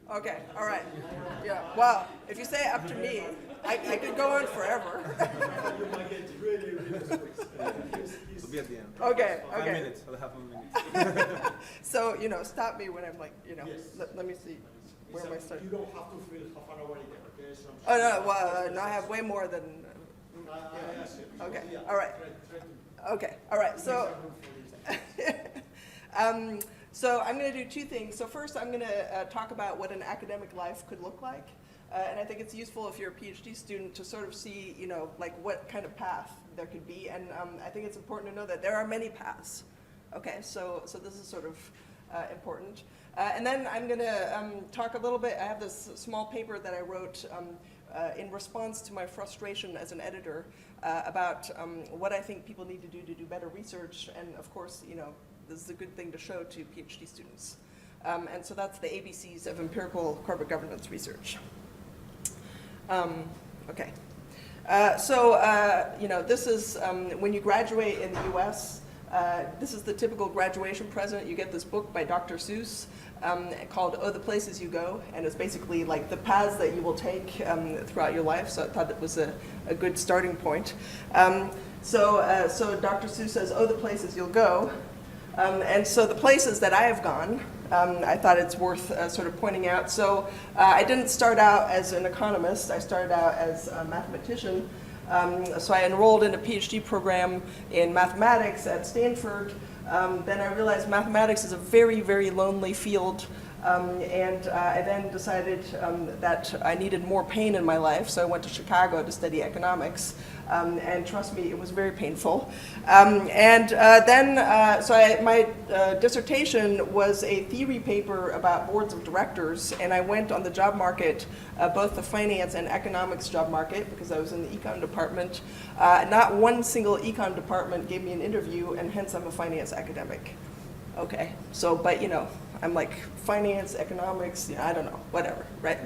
Okay, all right. Yeah, well, if you say it up to me, I could go on forever. You might get really, really quick. It'll be at the end. Okay, 5 okay. minutes. I'll have 1 minute. So, stop me when I'm like, Yes. let me see. Where am I starting? You don't have to fill half an hour again, okay? So Oh, no, well, no, I have way more than, I asked you. Okay, Yeah, all right. try to okay, all right, make so. some room for this. So I'm going to do two things. So first, I'm going to talk about what an academic life could look like. And I think it's useful if you're a PhD student to sort of see, like what kind of path there could be. And I think it's important to know that there are many paths. Okay, so this is sort of important. And then I'm going to talk a little bit. I have this small paper that I wrote in response to my frustration as an editor about what I think people need to do better research. And of course, this is a good thing to show to PhD students. And so that's the ABCs of empirical corporate governance research. Okay. This is when you graduate in the US, this is the typical graduation present. You get this book by Dr. Seuss called Oh, the Places You Go, and it's basically like the paths that you will take throughout your life, so I thought it was a good starting point. So Dr. Seuss says, oh, the places you'll go. And so the places that I have gone, I thought it's worth sort of pointing out. So I didn't start out as an economist. I started out as a mathematician. So I enrolled in a PhD program in mathematics at Stanford. Then I realized mathematics is a very, very lonely field. And I then decided that I needed more pain in my life, so I went to Chicago to study economics. And trust me, it was very painful. My dissertation was a theory paper about boards of directors, and I went on the job market, both the finance and economics job market, because I was in the econ department. Not one single econ department gave me an interview, and hence I'm a finance academic. Okay, so, but I'm like finance, economics, I don't know, whatever, right?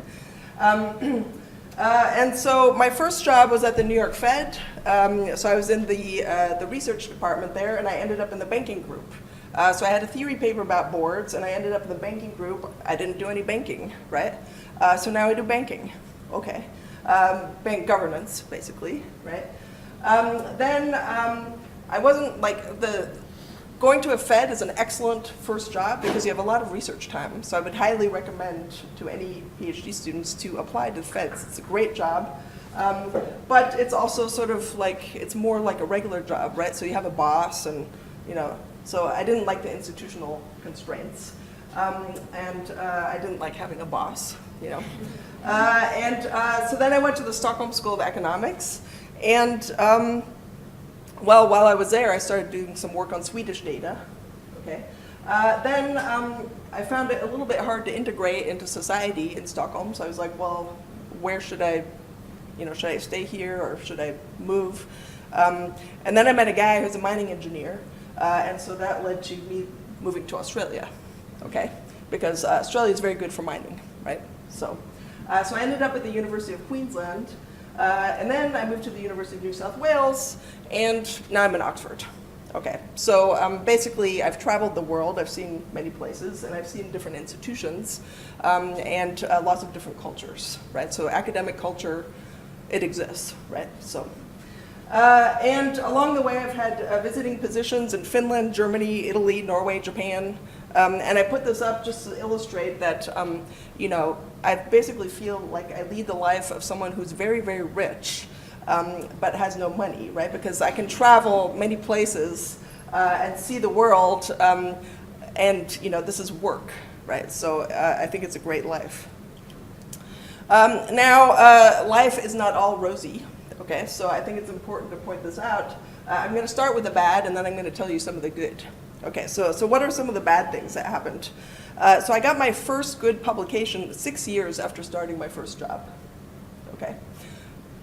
And so my first job was at the New York Fed. So I was in the research department there, and I ended up in the banking group. So I had a theory paper about boards, and I ended up in the banking group. I didn't do any banking, right? So now I do banking, okay. Bank governance, basically, right? I wasn't like going to a Fed is an excellent first job because you have a lot of research time. So I would highly recommend to any PhD students to apply to the Feds. It's a great job. But it's also sort of like, it's more like a regular job, right? So you have a boss and, so I didn't like the institutional constraints. I didn't like having a boss, So then I went to the Stockholm School of Economics. And while I was there, I started doing some work on Swedish data. Okay. Then I found it a little bit hard to integrate into society in Stockholm. So I was like, well, where should I, should I stay here or should I move? And then I met a guy who's a mining engineer. And so that led to me moving to Australia. Okay. Because Australia is very good for mining, right? So I ended up at the University of Queensland. And then I moved to the University of New South Wales, and now I'm in Oxford. Okay, so basically I've traveled the world, I've seen many places, and I've seen different institutions, and lots of different cultures, right? So academic culture, it exists, right? So, and along the way I've had visiting positions in Finland, Germany, Italy, Norway, Japan, and I put this up just to illustrate that, I basically feel like I lead the life of someone who's very, very rich, but has no money, right? Because I can travel many places and see the world, and this is work, right? So I think it's a great life. Life is not all rosy, okay? So I think it's important to point this out. I'm going to start with the bad, and then I'm going to tell you some of the good. Okay, so what are some of the bad things that happened? So I got my first good publication 6 years after starting my first job. Okay,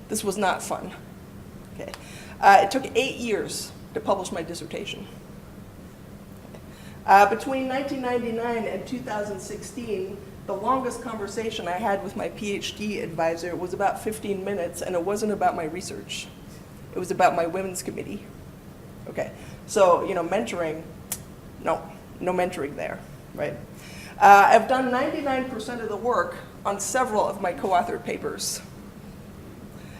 this was not fun. Okay, it took 8 years to publish my dissertation. Between 1999 and 2016, the longest conversation I had with my PhD advisor was about 15 minutes, and it wasn't about my research. It was about my women's committee. Okay, so mentoring. No mentoring there, right? I've done 99% of the work on several of my co-authored papers.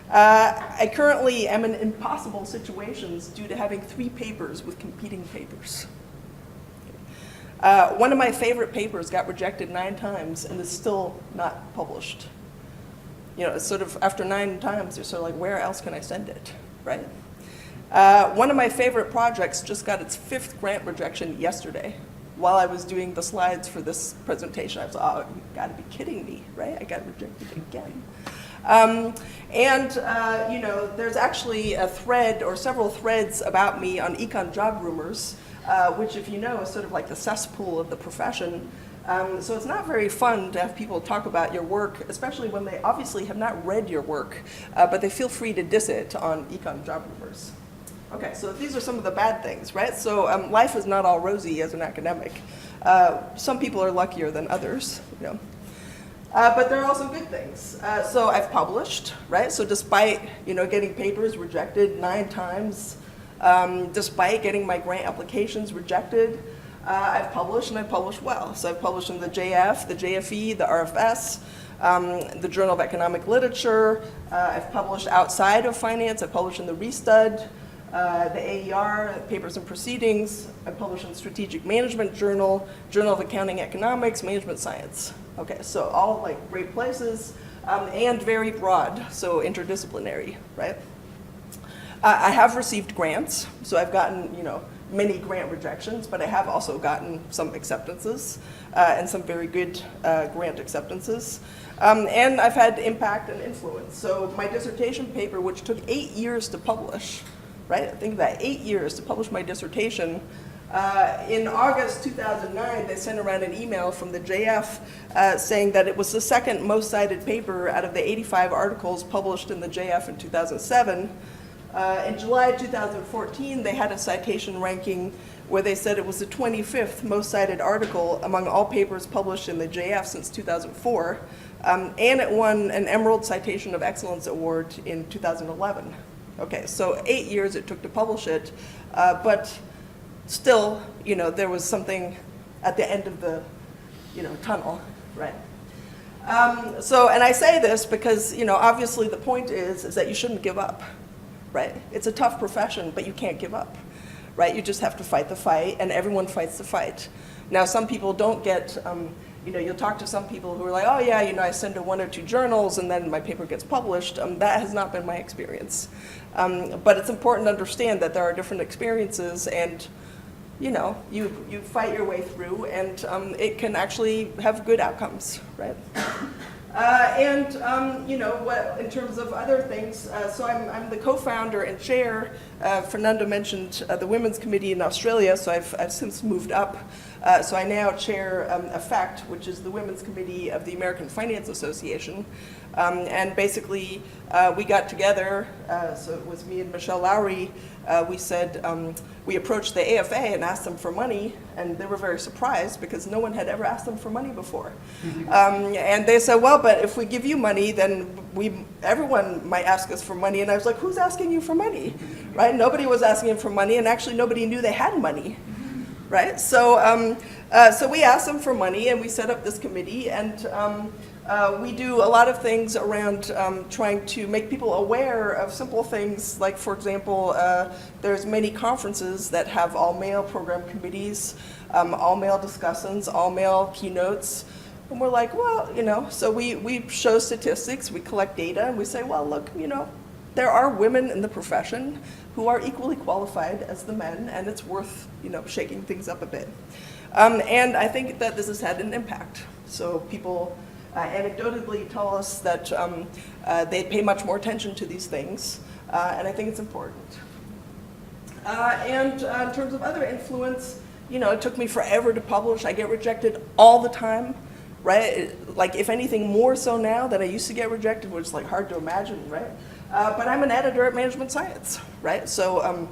I currently am in impossible situations due to having 3 papers with competing papers. One of my favorite papers got rejected 9 times and is still not published. You know, it's sort of, after 9 times, you're sort of like, where else can I send it, right? One of my favorite projects just got its 5th grant rejection yesterday while I was doing the slides for this presentation. I was, oh, you've got to be kidding me, right? I got rejected again. You know, there's actually a thread or several threads about me on Econ Job Rumors, which, if you know, is sort of like the cesspool of the profession. So it's not very fun to have people talk about your work, especially when they obviously have not read your work, but they feel free to diss it on Econ Job Rumors. Okay, so these are some of the bad things, right? So life is not all rosy as an academic. Some people are luckier than others, you know. But there are also good things. So I've published, right? So despite, you know, getting papers rejected 9 times, despite getting my grant applications rejected, I've published, and I've published well. So I've published in the JF, the JFE, the RFS, the Journal of Economic Literature. I've published outside of finance. I've published in the ReStud, the AER, Papers and Proceedings. I've published in Strategic Management Journal, Journal of Accounting Economics, Management Science. Okay, so all like great places, and very broad, so interdisciplinary, right? I have received grants, so I've gotten, you know, many grant rejections, but I have also gotten some acceptances, and some very good grant acceptances. And I've had impact and influence. So my dissertation paper, which took 8 years to publish, right? Think of that, 8 years to publish my dissertation. In August 2009, they sent around an email from the JF saying that it was the 2nd most cited paper out of the 85 articles published in the JF in 2007. In July 2014, they had a citation ranking where they said it was the 25th most cited article among all papers published in the JF since 2004, and it won an Emerald Citation of Excellence Award in 2011. Okay, so 8 years it took to publish it, but still, you know, there was something at the end of the, you know, tunnel, right? And I say this because, you know, obviously the point is that you shouldn't give up. Right? It's a tough profession, but you can't give up, right? You just have to fight the fight, and everyone fights the fight. Now, some people don't get, you know, you'll talk to some people who are like, oh yeah, you know, I send to 1 or 2 journals and then my paper gets published. That has not been my experience. But it's important to understand that there are different experiences, and, you know, you fight your way through, and it can actually have good outcomes, right? You know, what, in terms of other things, so I'm the co-founder and chair. Fernando mentioned the Women's Committee in Australia, so I've since moved up. So I now chair AFFECT, which is the Women's Committee of the American Finance Association. And basically, we got together, so it was me and Michelle Lowry. We said, we approached the AFA and asked them for money, and they were very surprised because no one had ever asked them for money before. And they said, well, but if we give you money, then everyone might ask us for money. And I was like, who's asking you for money? Right? Nobody was asking him for money, and actually nobody knew they had money. Right? So, so we asked them for money, and we set up this committee, and we do a lot of things around trying to make people aware of simple things, like, for example, there's many conferences that have all-male program committees, all-male discussants, all-male keynotes, and we're like, well, you know, so we show statistics, we collect data, and we say, well, look, you know, there are women in the profession who are equally qualified as the men, and it's worth, you know, shaking things up a bit. And I think that this has had an impact. So people anecdotally tell us that they pay much more attention to these things, and I think it's important. In terms of other influence, you know, it took me forever to publish. I get rejected all the time, right? Like, if anything, more so now than I used to get rejected, which is like hard to imagine, right? But I'm an editor at Management Science, right? So,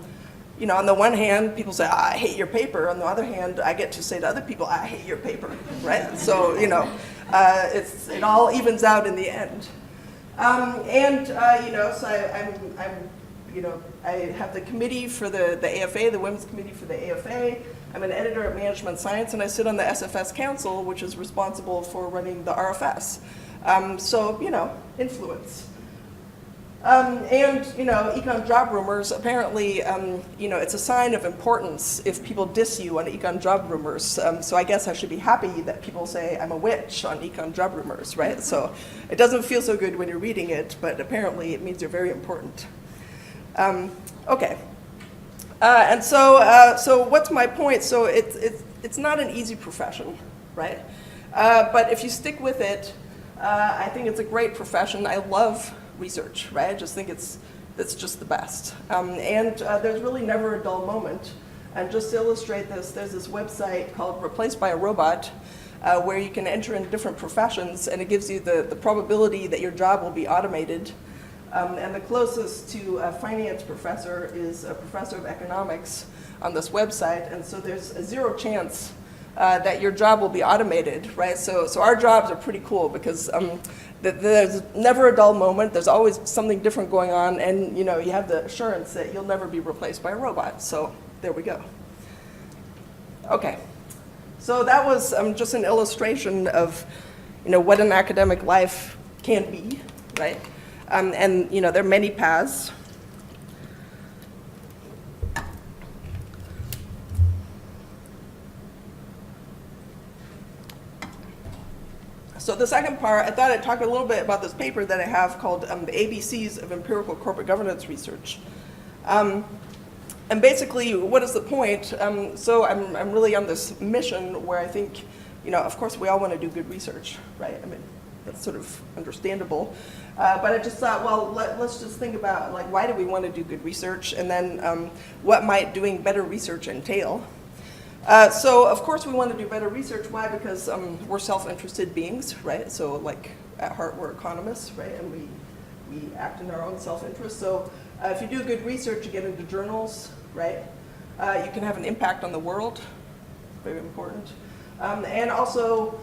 you know, on the one hand, people say, I hate your paper. On the other hand, I get to say to other people, I hate your paper, right? So, you know, it all evens out in the end. You know, so I'm, you know, I have the committee for the AFA, the Women's Committee for the AFA. I'm an editor at Management Science, and I sit on the SFS Council, which is responsible for running the RFS. So, you know, influence. And, you know, econ job rumors, apparently, you know, it's a sign of importance if people diss you on econ job rumors. So I guess I should be happy that people say I'm a witch on econ job rumors, right? So it doesn't feel so good when you're reading it, but apparently it means you're very important. Okay. And so what's my point? So it's not an easy profession, right? But if you stick with it, I think it's a great profession. I love research, right? I just think it's just the best. And there's really never a dull moment. And just to illustrate this, there's this website called Replaced by a Robot, where you can enter in different professions, and it gives you the probability that your job will be automated. And the closest to a finance professor is a professor of economics on this website, and so there's a 0 chance that your job will be automated, right? So our jobs are pretty cool because there's never a dull moment. There's always something different going on, and you know, you have the assurance that you'll never be replaced by a robot. So there we go. Okay, so that was just an illustration of, you know, what an academic life can be, right? And you know, there are many paths. So the second part, I thought I'd talk a little bit about this paper that I have called the ABCs of Empirical Corporate Governance Research. And basically, what is the point? So I'm really on this mission where I think, you know, of course we all want to do good research, right? I mean, that's sort of understandable. But I just thought, well, let's just think about, like, why do we want to do good research? And then what might doing better research entail? So, of course, we want to do better research. Why? Because we're self-interested beings, right? So, like, at heart, we're economists, right? And we act in our own self-interest. So, if you do good research, you get into journals, right? You can have an impact on the world, very important. And also,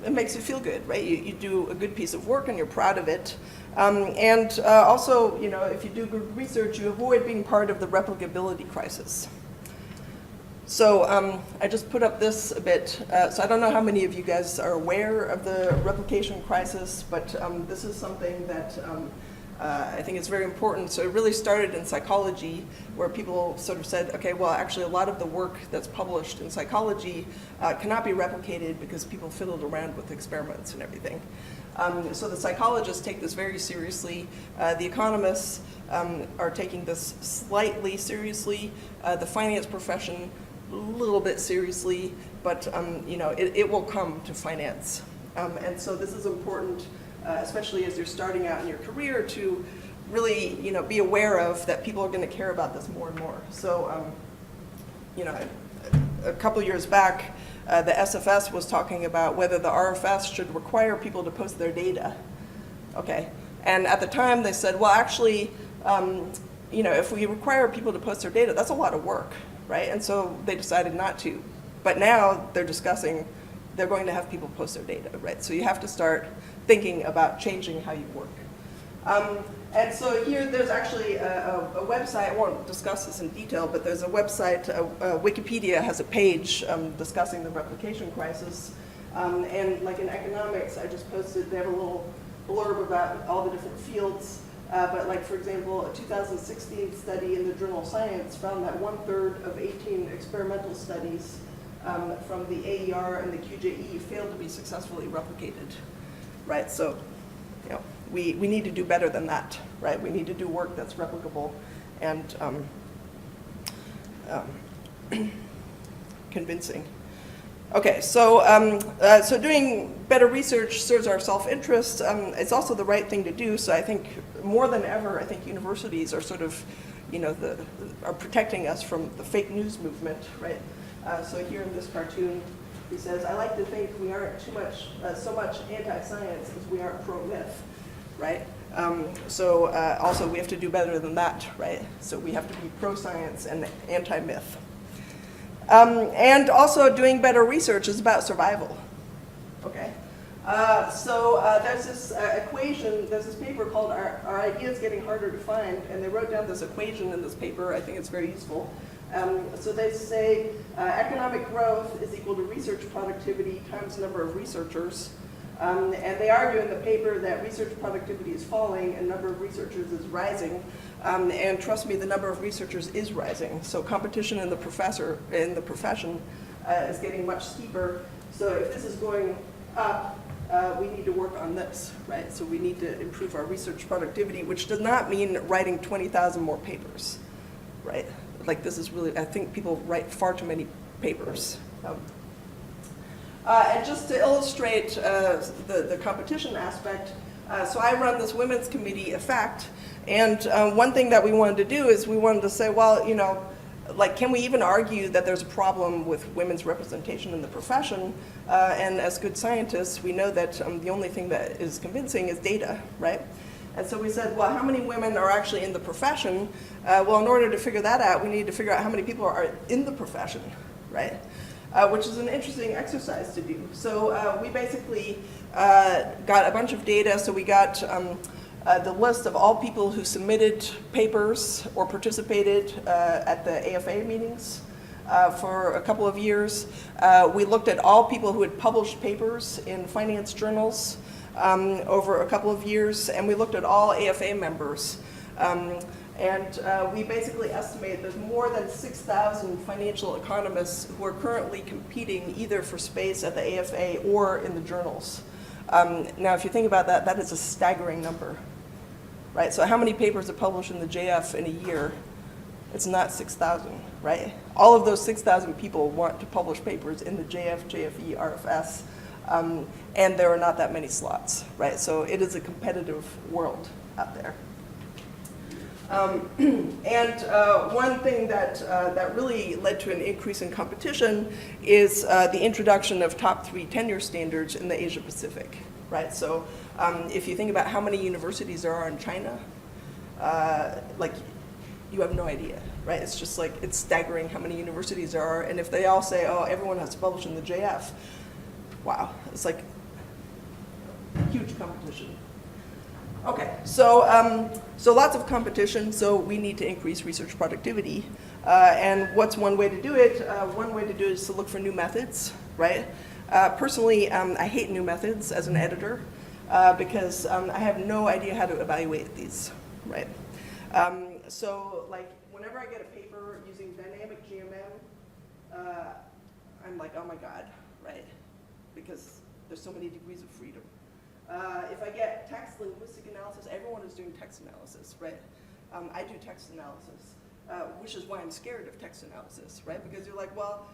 it makes you feel good, right? You do a good piece of work and you're proud of it. And also, you know, if you do good research, you avoid being part of the replicability crisis. So I just put up this a bit. So I don't know how many of you guys are aware of the replication crisis, but this is something that I think is very important. So it really started in psychology, where people sort of said, okay, well, actually a lot of the work that's published in psychology cannot be replicated because people fiddled around with experiments and everything. So the psychologists take this very seriously. The economists are taking this slightly seriously. The finance profession, a little bit seriously, but you know, it will come to finance. And so this is important, especially as you're starting out in your career, to really, you know, be aware of that people are going to care about this more and more. So, you know, a couple years back, the SFS was talking about whether the RFS should require people to post their data. Okay, and at the time they said, well, actually, you know, if we require people to post their data, that's a lot of work, right? And so they decided not to. But now they're discussing, they're going to have people post their data, right? So you have to start thinking about changing how you work. And so here there's actually a website, I won't discuss this in detail, but there's a website, Wikipedia has a page discussing the replication crisis. And like in economics, I just posted, they have a little blurb about all the different fields. But like, for example, a 2016 study in the journal Science found that 1/3 of 18 experimental studies from the AER and the QJE failed to be successfully replicated, right? So, you know, we need to do better than that, right? We need to do work that's replicable and convincing. Okay, so so doing better research serves our self-interest. It's also the right thing to do. So I think more than ever, I think universities are sort of, you know, are protecting us from the fake news movement, right? So here in this cartoon, he says, "I like to think we aren't so much anti-science as we aren't pro-myth," right? So also we have to do better than that, right? So we have to be pro-science and anti-myth. And also doing better research is about survival, okay? So there's this equation, there's this paper called Our Ideas Getting Harder to Find, and they wrote down this equation in this paper. I think it's very useful. So they say economic growth is equal to research productivity times number of researchers. And they argue in the paper that research productivity is falling and number of researchers is rising. And trust me, the number of researchers is rising. So competition in the profession is getting much steeper. So if this is going up, we need to work on this, right? So we need to improve our research productivity, which does not mean writing 20,000 more papers, right? Like this is really, I think people write far too many papers. And just to illustrate the competition aspect, so I run this women's committee, EFFECT, and one thing that we wanted to do is we wanted to say, well, you know, like, can we even argue that there's a problem with women's representation in the profession? And as good scientists, we know that the only thing that is convincing is data, right? And so we said, well, how many women are actually in the profession? Well, in order to figure that out, we need to figure out how many people are in the profession, right? Which is an interesting exercise to do. So we basically got a bunch of data. So we got the list of all people who submitted papers or participated at the AFA meetings for a couple of years. We looked at all people who had published papers in finance journals over a couple of years, and we looked at all AFA members. We basically estimate there's more than 6,000 financial economists who are currently competing either for space at the AFA or in the journals. Now, if you think about that, that is a staggering number, right? So how many papers are published in the JF in a year? It's not 6,000, right? All of those 6,000 people want to publish papers in the JF, JFE, RFS, and there are not that many slots, right? So it is a competitive world out there. One thing that really led to an increase in competition is the introduction of top 3 tenure standards in the Asia Pacific, right? So if you think about how many universities there are in China, like you have no idea, right? It's just like, it's staggering how many universities there are, and if they all say, oh, everyone has to publish in the JF, wow, it's like huge competition. Okay, so so lots of competition, so we need to increase research productivity. And what's one way to do it? One way to do it is to look for new methods, right? Personally, I hate new methods as an editor because I have no idea how to evaluate these, right? So like whenever I get a paper using dynamic GMM, I'm like, oh my God, right? Because there's so many degrees of freedom. If I get text linguistic analysis, everyone is doing text analysis, right? I do text analysis, which is why I'm scared of text analysis, right? Because you're like, well,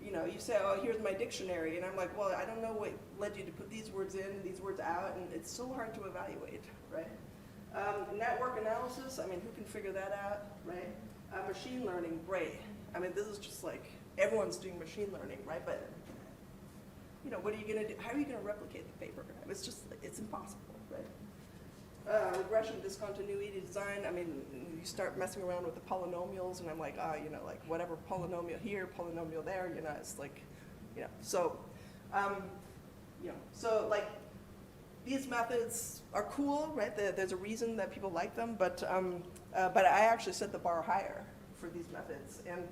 you know, you say, oh, here's my dictionary, and I'm like, well, I don't know what led you to put these words in, these words out, and it's so hard to evaluate, right? Network analysis, I mean, who can figure that out, right? Machine learning, great. I mean, this is just like, everyone's doing machine learning, right? But you know, what are you going to do? How are you going to replicate the paper? It's just, it's impossible, right? Regression, discontinuity design, I mean, you start messing around with the polynomials, and I'm like, you know, like whatever polynomial here, polynomial there, you know, it's like, you know, so, you know, so like, these methods are cool, right? There's a reason that people like them, but I actually set the bar higher for these methods, and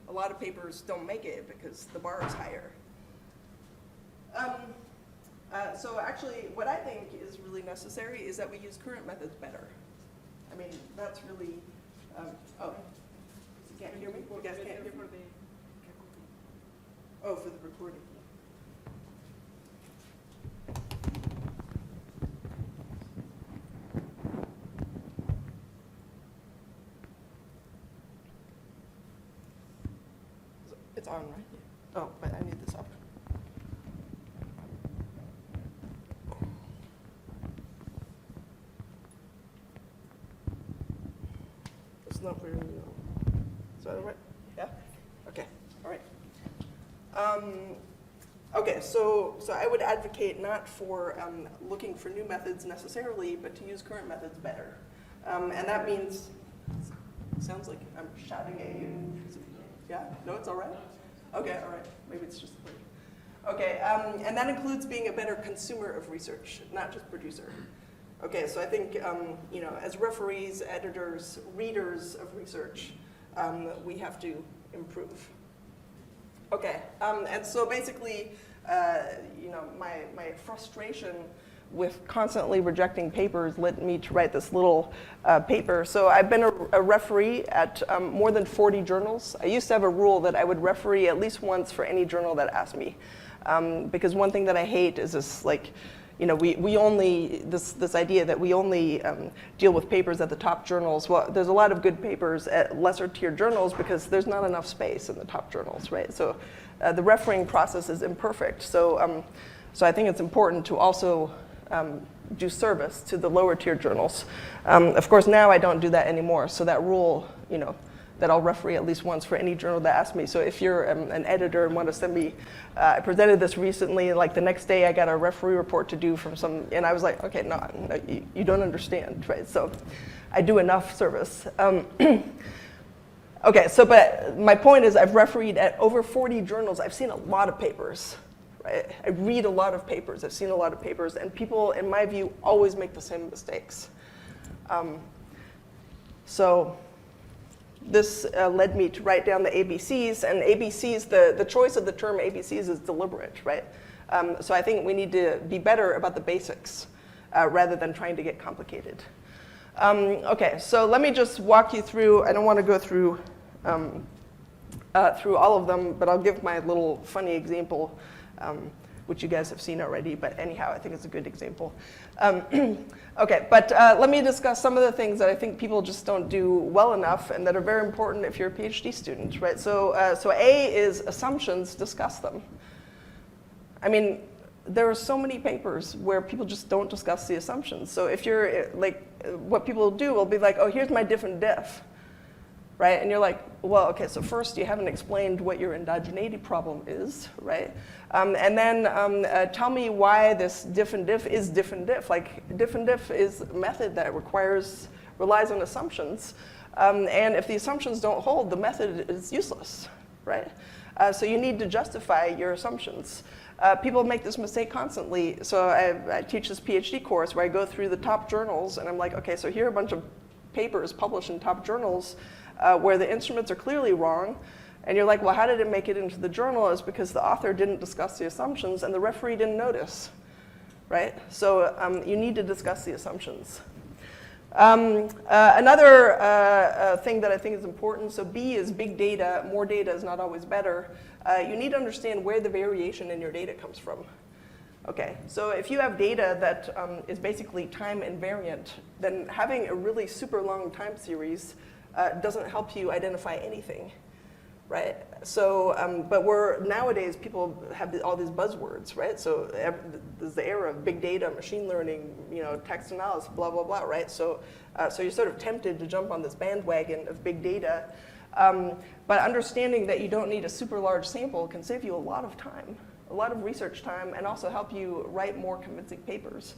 a lot of papers don't make it because the bar is higher. So actually, what I think is really necessary is that we use current methods better. I mean, that's really, oh, you can't hear me? You guys can't hear me? Oh, for the recording. It's on, right? Oh, but I need this up. It's not very, is that all right? Yeah? Okay, all right. Okay, so I would advocate not for looking for new methods necessarily, but to use current methods better. And that means, sounds like I'm shouting at you. Yeah? No, it's all right? Okay, all right. Maybe it's just like, okay, and that includes being a better consumer of research, not just producer. Okay, so I think, you know, as referees, editors, readers of research, we have to improve. Okay, and so basically, my frustration with constantly rejecting papers led me to write this little paper. So I've been a referee at more than 40 journals. I used to have a rule that I would referee at least once for any journal that asked me. Because one thing that I hate is this, like, we only, this idea that we only deal with papers at the top journals. Well, there's a lot of good papers at lesser tier journals because there's not enough space in the top journals, right? So the refereeing process is imperfect. So, so I think it's important to also do service to the lower tier journals. Of course, now I don't do that anymore. So that rule, that I'll referee at least once for any journal that asks me. So if you're an editor and want to send me, I presented this recently, like the next day I got a referee report to do from some, and I was like, okay, no, you don't understand, right? So I do enough service. Okay, so but my point is I've refereed at over 40 journals. I've seen a lot of papers. Right? I read a lot of papers. I've seen a lot of papers, and people, in my view, always make the same mistakes. So this led me to write down the ABCs, and ABCs, the choice of the term ABCs is deliberate, right? So I think we need to be better about the basics rather than trying to get complicated. Okay, so let me just walk you through. I don't want to go through through all of them, but I'll give my little funny example, which you guys have seen already, but anyhow, I think it's a good example. Okay, but let me discuss some of the things that I think people just don't do well enough and that are very important if you're a PhD student, right? So, so A is assumptions, discuss them. I mean, there are so many papers where people just don't discuss the assumptions. So if you're, like, what people do will be like, oh, here's my diff and diff, right? And you're like, well, okay, so first you haven't explained what your endogeneity problem is, right? And then tell me why this diff and diff is diff and diff. Like, diff and diff is a method that relies on assumptions. And if the assumptions don't hold, the method is useless, right? So you need to justify your assumptions. People make this mistake constantly. So I teach this PhD course where I go through the top journals, and I'm like, okay, so here are a bunch of papers published in top journals where the instruments are clearly wrong. And you're like, well, how did it make it into the journal? It's because the author didn't discuss the assumptions and the referee didn't notice, right? So you need to discuss the assumptions. Another thing that I think is important, so B is big data. More data is not always better. You need to understand where the variation in your data comes from. Okay, so if you have data that is basically time invariant, then having a really super long time series doesn't help you identify anything, right? So, but nowadays people have all these buzzwords, right? So there's the era of big data, machine learning, text analysis, blah, blah, blah, right? So, so you're sort of tempted to jump on this bandwagon of big data. But understanding that you don't need a super large sample can save you a lot of time, a lot of research time, and also help you write more convincing papers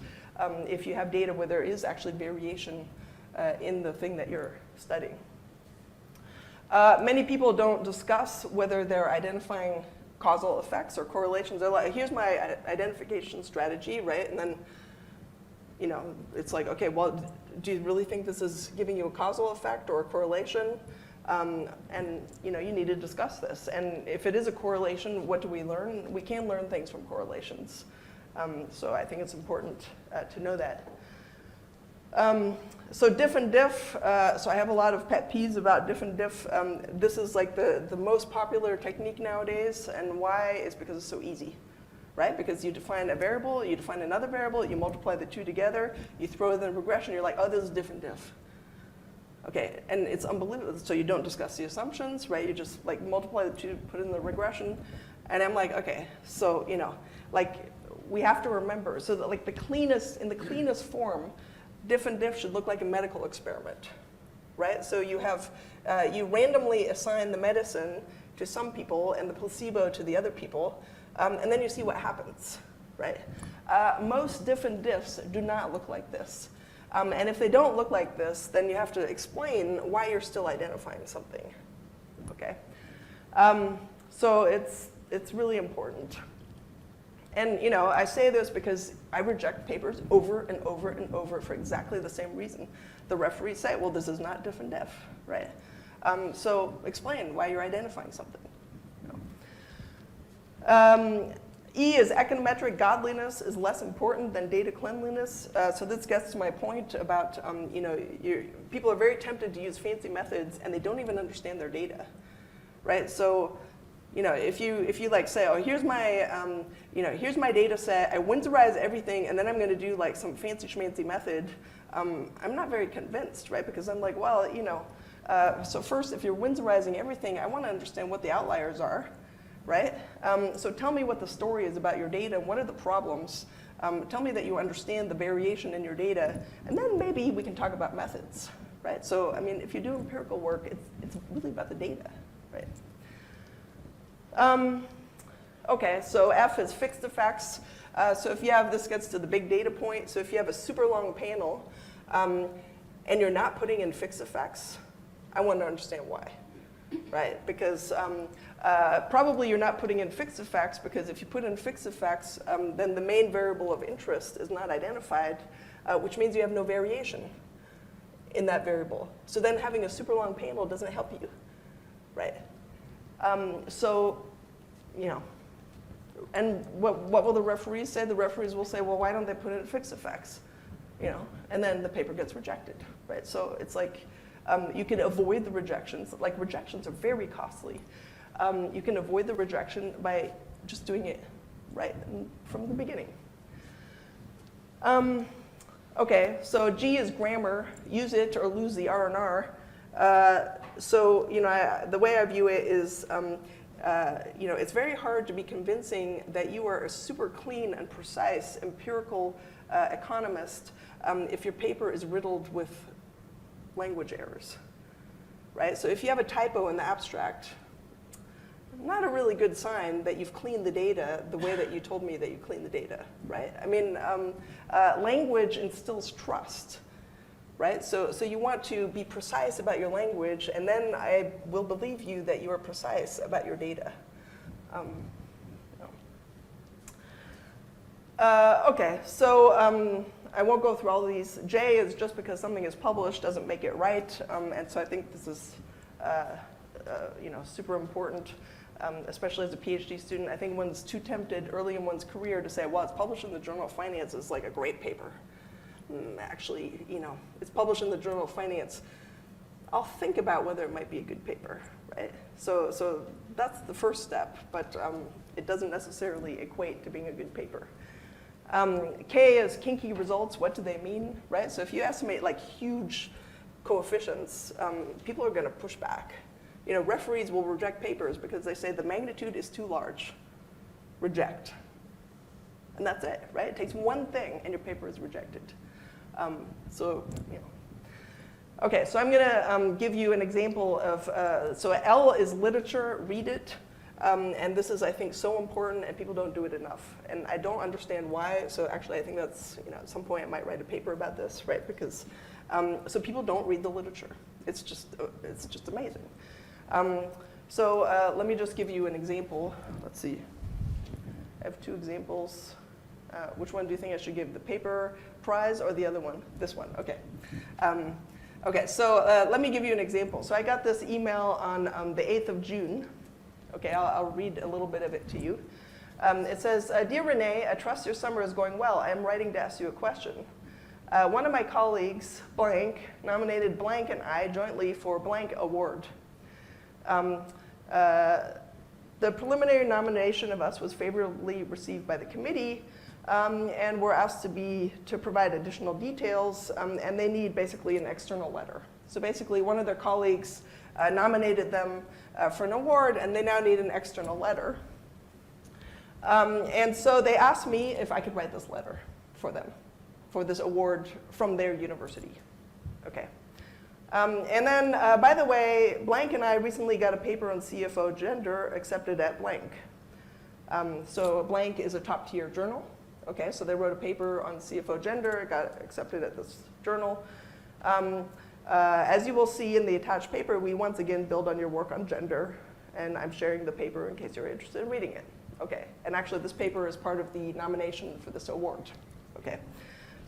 if you have data where there is actually variation in the thing that you're studying. Many people don't discuss whether they're identifying causal effects or correlations. They're like, here's my identification strategy, right? And then, it's like, okay, well, do you really think this is giving you a causal effect or a correlation? And you need to discuss this. And if it is a correlation, what do we learn? We can learn things from correlations. So I think it's important to know that. So diff and diff, so I have a lot of pet peeves about diff and diff. This is like the most popular technique nowadays, and why is because it's so easy, right? Because you define a variable, you define another variable, you multiply the two together, you throw in the regression, you're like, oh, this is diff and diff. Okay, and it's unbelievable. So you don't discuss the assumptions, right? You just like multiply the two, put in the regression, and I'm like, okay, so like we have to remember, so that like in the cleanest form, diff and diff should look like a medical experiment, right? So you have, you randomly assign the medicine to some people and the placebo to the other people, and then you see what happens, right? Most diff and diffs do not look like this. And if they don't look like this, then you have to explain why you're still identifying something, okay? So it's really important. And I say this because I reject papers over and over and over for exactly the same reason. The referees say, well, this is not diff and diff, right? So explain why you're identifying something. E is econometric godliness is less important than data cleanliness. So this gets to my point about, people are very tempted to use fancy methods and they don't even understand their data, right? So, if you like say, oh, here's my data set, I Windsorrize everything, and then I'm going to do like some fancy schmancy method, I'm not very convinced, right? Because I'm like, well, so first, if you're Windsorrizing everything, I want to understand what the outliers are. Right? So tell me what the story is about your data. What are the problems? Tell me that you understand the variation in your data. And then maybe we can talk about methods. Right? So, I mean, if you do empirical work, it's really about the data. Right? OK, so F is fixed effects. So if you have, this gets to the big data point. So if you have a super long panel and you're not putting in fixed effects, I want to understand why. Right? Because probably you're not putting in fixed effects, because if you put in fixed effects, then the main variable of interest is not identified, which means you have no variation in that variable. So then having a super long panel doesn't help you, right? So, and what will the referees say? The referees will say, well, why don't they put in fixed effects? And then the paper gets rejected, right? So it's like, you can avoid the rejections. Like, rejections are very costly. You can avoid the rejection by just doing it right from the beginning. OK, so G is grammar. Use it or lose the R&R. So the way I view it is, it's very hard to be convincing that you are a super clean and precise empirical economist if your paper is riddled with language errors, right? So if you have a typo in the abstract, not a really good sign that you've cleaned the data the way that you told me that you cleaned the data, right? I mean, language instills trust, right? So you want to be precise about your language, and then I will believe you that you are precise about your data. OK, so I won't go through all of these. J is just because something is published doesn't make it right, and so I think this is super important, especially as a PhD student. I think one's too tempted early in one's career to say, well, it's published in the Journal of Finance, it's like a great paper. Actually, it's published in the Journal of Finance. I'll think about whether it might be a good paper, right? So that's the first step, but it doesn't necessarily equate to being a good paper. K is kinky results. What do they mean, right? So if you estimate like huge coefficients, people are going to push back. Referees will reject papers because they say the magnitude is too large. Reject. And that's it, right? It takes one thing and your paper is rejected. OK, so I'm going to give you an example of, so L is literature, read it. And this is, I think, so important, and people don't do it enough. And I don't understand why. So actually, I think that's, at some point I might write a paper about this, right? Because, so people don't read the literature. It's just amazing. So let me just give you an example. Let's see. I have two examples. Which one do you think I should give? The paper prize or the other one? This one, OK. OK, so let me give you an example. So I got this email on the 8th of June. OK, I'll read a little bit of it to you. It says, Dear Renee, I trust your summer is going well. I am writing to ask you a question. One of my colleagues, blank, nominated blank and I jointly for blank award. The preliminary nomination of us was favorably received by the committee, and we're asked to provide additional details, and they need basically an external letter. So basically, one of their colleagues nominated them for an award, and they now need an external letter. And so they asked me if I could write this letter for them, for this award from their university. Okay. And then, by the way, Blank and I recently got a paper on CFO gender accepted at Blank. So Blank is a top-tier journal. Okay, so they wrote a paper on CFO gender. It got accepted at this journal. As you will see in the attached paper, we once again build on your work on gender. And I'm sharing the paper in case you're interested in reading it. Okay, and actually this paper is part of the nomination for this award. Okay,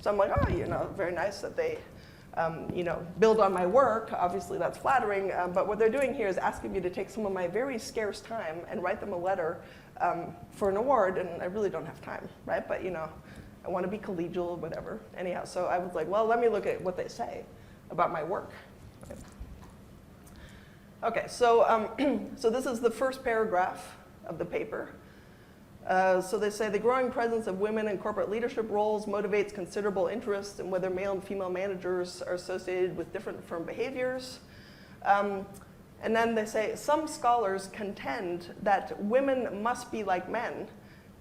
so I'm like, oh, very nice that they build on my work. Obviously, that's flattering. But what they're doing here is asking me to take some of my very scarce time and write them a letter for an award, and I really don't have time, right? But I want to be collegial, whatever. Anyhow, so I was like, well, let me look at what they say about my work. Okay, so so this is the first paragraph of the paper. So they say the growing presence of women in corporate leadership roles motivates considerable interest in whether male and female managers are associated with different firm behaviors. And then they say some scholars contend that women must be like men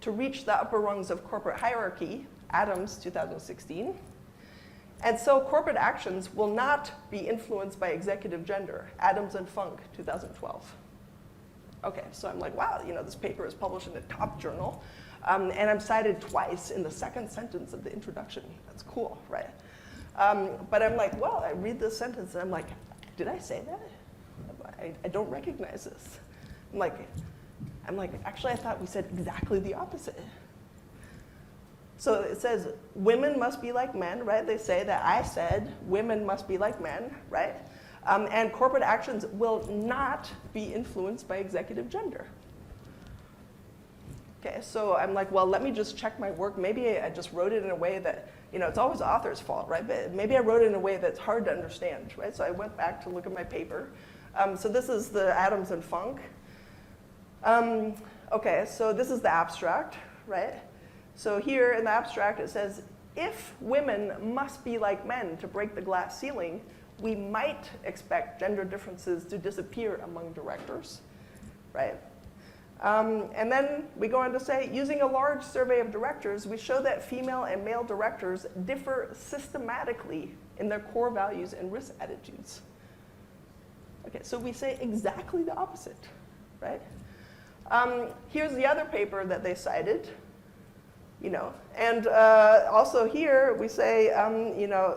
to reach the upper rungs of corporate hierarchy, Adams, 2016. And so corporate actions will not be influenced by executive gender, Adams and Funk, 2012. Okay, so I'm like, wow, this paper is published in a top journal, and I'm cited twice in the second sentence of the introduction. That's cool, right? But I'm like, well, I read this sentence, and I'm like, did I say that? I don't recognize this. I'm like, actually, I thought we said exactly the opposite. So it says, women must be like men, right? They say that I said women must be like men, right? And corporate actions will not be influenced by executive gender. Okay, so I'm like, well, let me just check my work. Maybe I just wrote it in a way that, it's always the author's fault, right? But maybe I wrote it in a way that's hard to understand, right? So I went back to look at my paper. So this is the Adams and Funk. Okay, so this is the abstract, right? So here in the abstract it says, if women must be like men to break the glass ceiling, we might expect gender differences to disappear among directors, right? And then we go on to say, using a large survey of directors, we show that female and male directors differ systematically in their core values and risk attitudes. Okay, so we say exactly the opposite, right? Here's the other paper that they cited, and also here we say,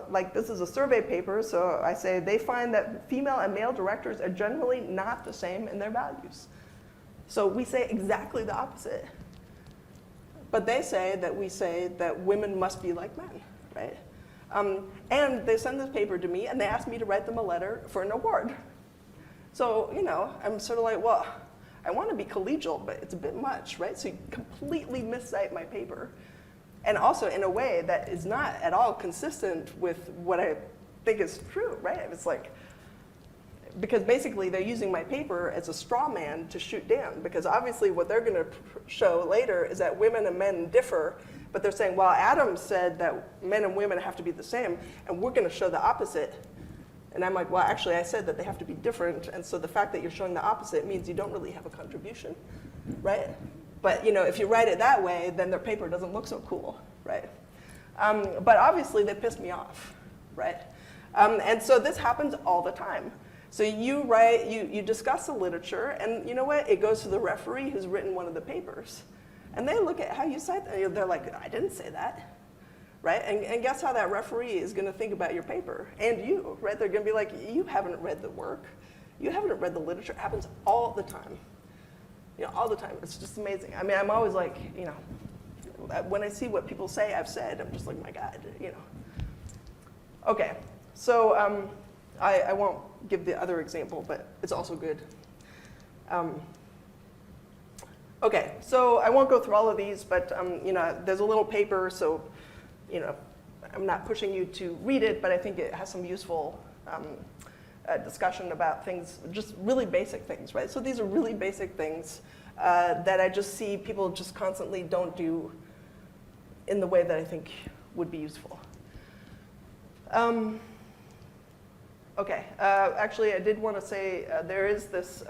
like this is a survey paper, so I say they find that female and male directors are generally not the same in their values. So we say exactly the opposite. But they say that we say that women must be like men, right? And they send this paper to me, and they asked me to write them a letter for an award. So, I'm sort of like, well, I want to be collegial, but it's a bit much, right? So you completely miscite my paper. And also in a way that is not at all consistent with what I think is true, right? It's like, because basically they're using my paper as a straw man to shoot down, because obviously what they're going to show later is that women and men differ, but they're saying, well, Adams said that men and women have to be the same, and we're going to show the opposite. And I'm like, well, actually, I said that they have to be different, and so the fact that you're showing the opposite means you don't really have a contribution, right? But if you write it that way, then their paper doesn't look so cool, right? But obviously, they pissed me off, right? And so this happens all the time. So you discuss the literature, and you know what? It goes to the referee who's written one of the papers, and they look at how you cite them. They're like, I didn't say that. Right? And guess how that referee is going to think about your paper? And you, right? They're going to be like, you haven't read the work. You haven't read the literature. It happens all the time. All the time. It's just amazing. I mean, I'm always like, when I see what people say I've said, I'm just like, my God, Okay, so I won't give the other example, but it's also good. Okay, so I won't go through all of these, but there's a little paper, so I'm not pushing you to read it, but I think it has some useful discussion about things, just really basic things, right? So these are really basic things that I just see people just constantly don't do in the way that I think would be useful. Okay, actually I did want to say there is this,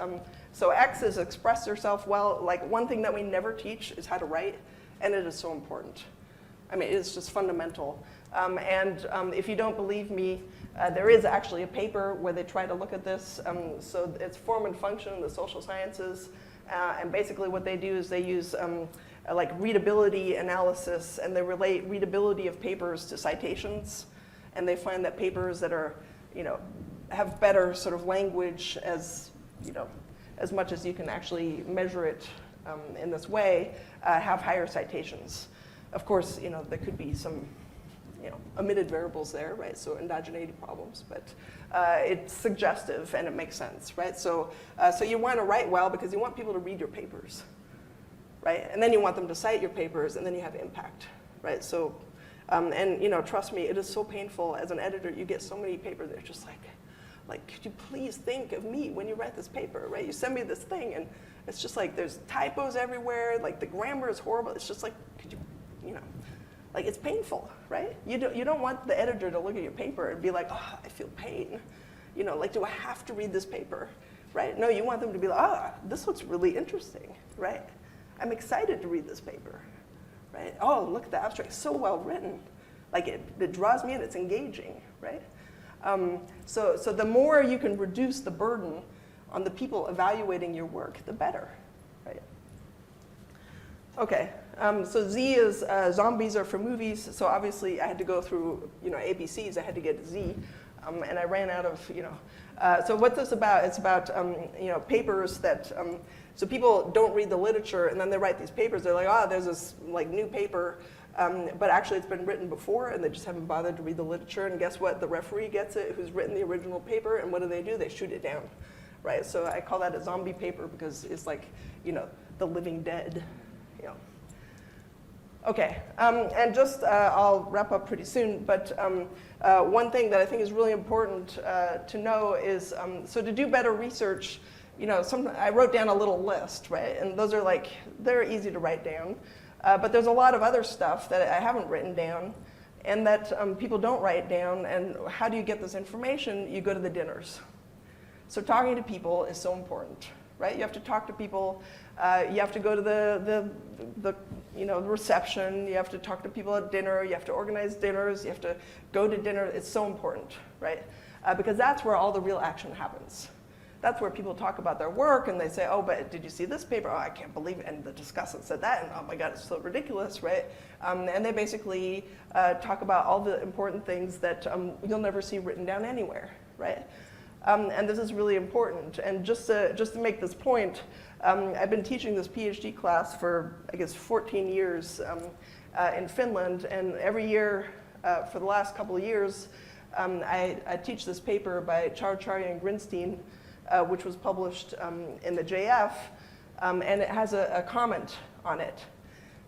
so X is express yourself well. Like one thing that we never teach is how to write, and it is so important. I mean, it's just fundamental. And if you don't believe me, there is actually a paper where they try to look at this. So it's form and function in the social sciences. And basically what they do is they use like readability analysis, and they relate readability of papers to citations. And they find that papers that are, have better sort of language as much as you can actually measure it in this way, have higher citations. Of course, there could be some, omitted variables there, right? So endogeneity problems, but it's suggestive and it makes sense, right? So you want to write well because you want people to read your papers, right? And then you want them to cite your papers, and then you have impact, right? So, and trust me, it is so painful as an editor. You get so many papers that are just like, could you please think of me when you write this paper, right? You send me this thing, and it's just like there's typos everywhere. Like the grammar is horrible. It's just like, could you, like it's painful, right? You don't want the editor to look at your paper and be like, oh, I feel pain. Like, do I have to read this paper, right? No, you want them to be like, this looks really interesting, right? I'm excited to read this paper, right? Oh, look at the abstract, so well written. Like it draws me in, it's engaging, right? So the more you can reduce the burden on the people evaluating your work, the better, right? Okay, so Z is zombies are for movies. So obviously I had to go through, ABCs, I had to get Z, and I ran out of, so what's this about? It's about, papers that, so people don't read the literature and then they write these papers. They're like, there's this like new paper, but actually it's been written before and they just haven't bothered to read the literature. And guess what? The referee gets it, who's written the original paper, and what do? They shoot it down, right? So I call that a zombie paper because it's like, the living dead, Okay, and just, I'll wrap up pretty soon, but one thing that I think is really important to know is, so to do better research, I wrote down a little list, right? And those are they're easy to write down. But there's a lot of other stuff that I haven't written down and that people don't write down. And how do you get this information? You go to the dinners. So talking to people is so important, right? You have to talk to people. You have to go to the reception. You have to talk to people at dinner. You have to organize dinners. You have to go to dinner. It's so important, right? Because that's where all the real action happens. That's where people talk about their work and they say, oh, but did you see this paper? Oh, I can't believe it. And the discussant said that, and oh my God, it's so ridiculous, right? And they basically talk about all the important things that you'll never see written down anywhere, right? And this is really important. And just to make this point, I've been teaching this PhD class for, I guess, 14 years in Finland. And every year for the last couple of years, I teach this paper by Charcharya and Grinstein, which was published in the JF, and it has a comment on it.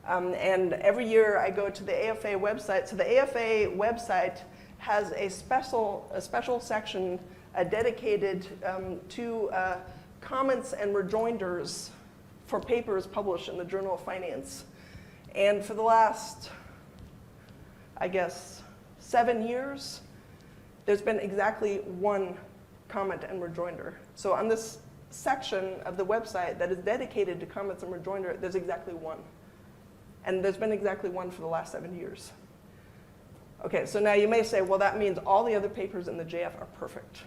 And every year I go to the AFA website. So the AFA website has a special section dedicated to comments and rejoinders for papers published in the Journal of Finance. And for the last, I guess, 7 years, there's been exactly one comment and rejoinder. So on this section of the website that is dedicated to comments and rejoinder, there's exactly one. And there's been exactly one for the last 7 years. Okay, so now you may say, well, that means all the other papers in the JF are perfect.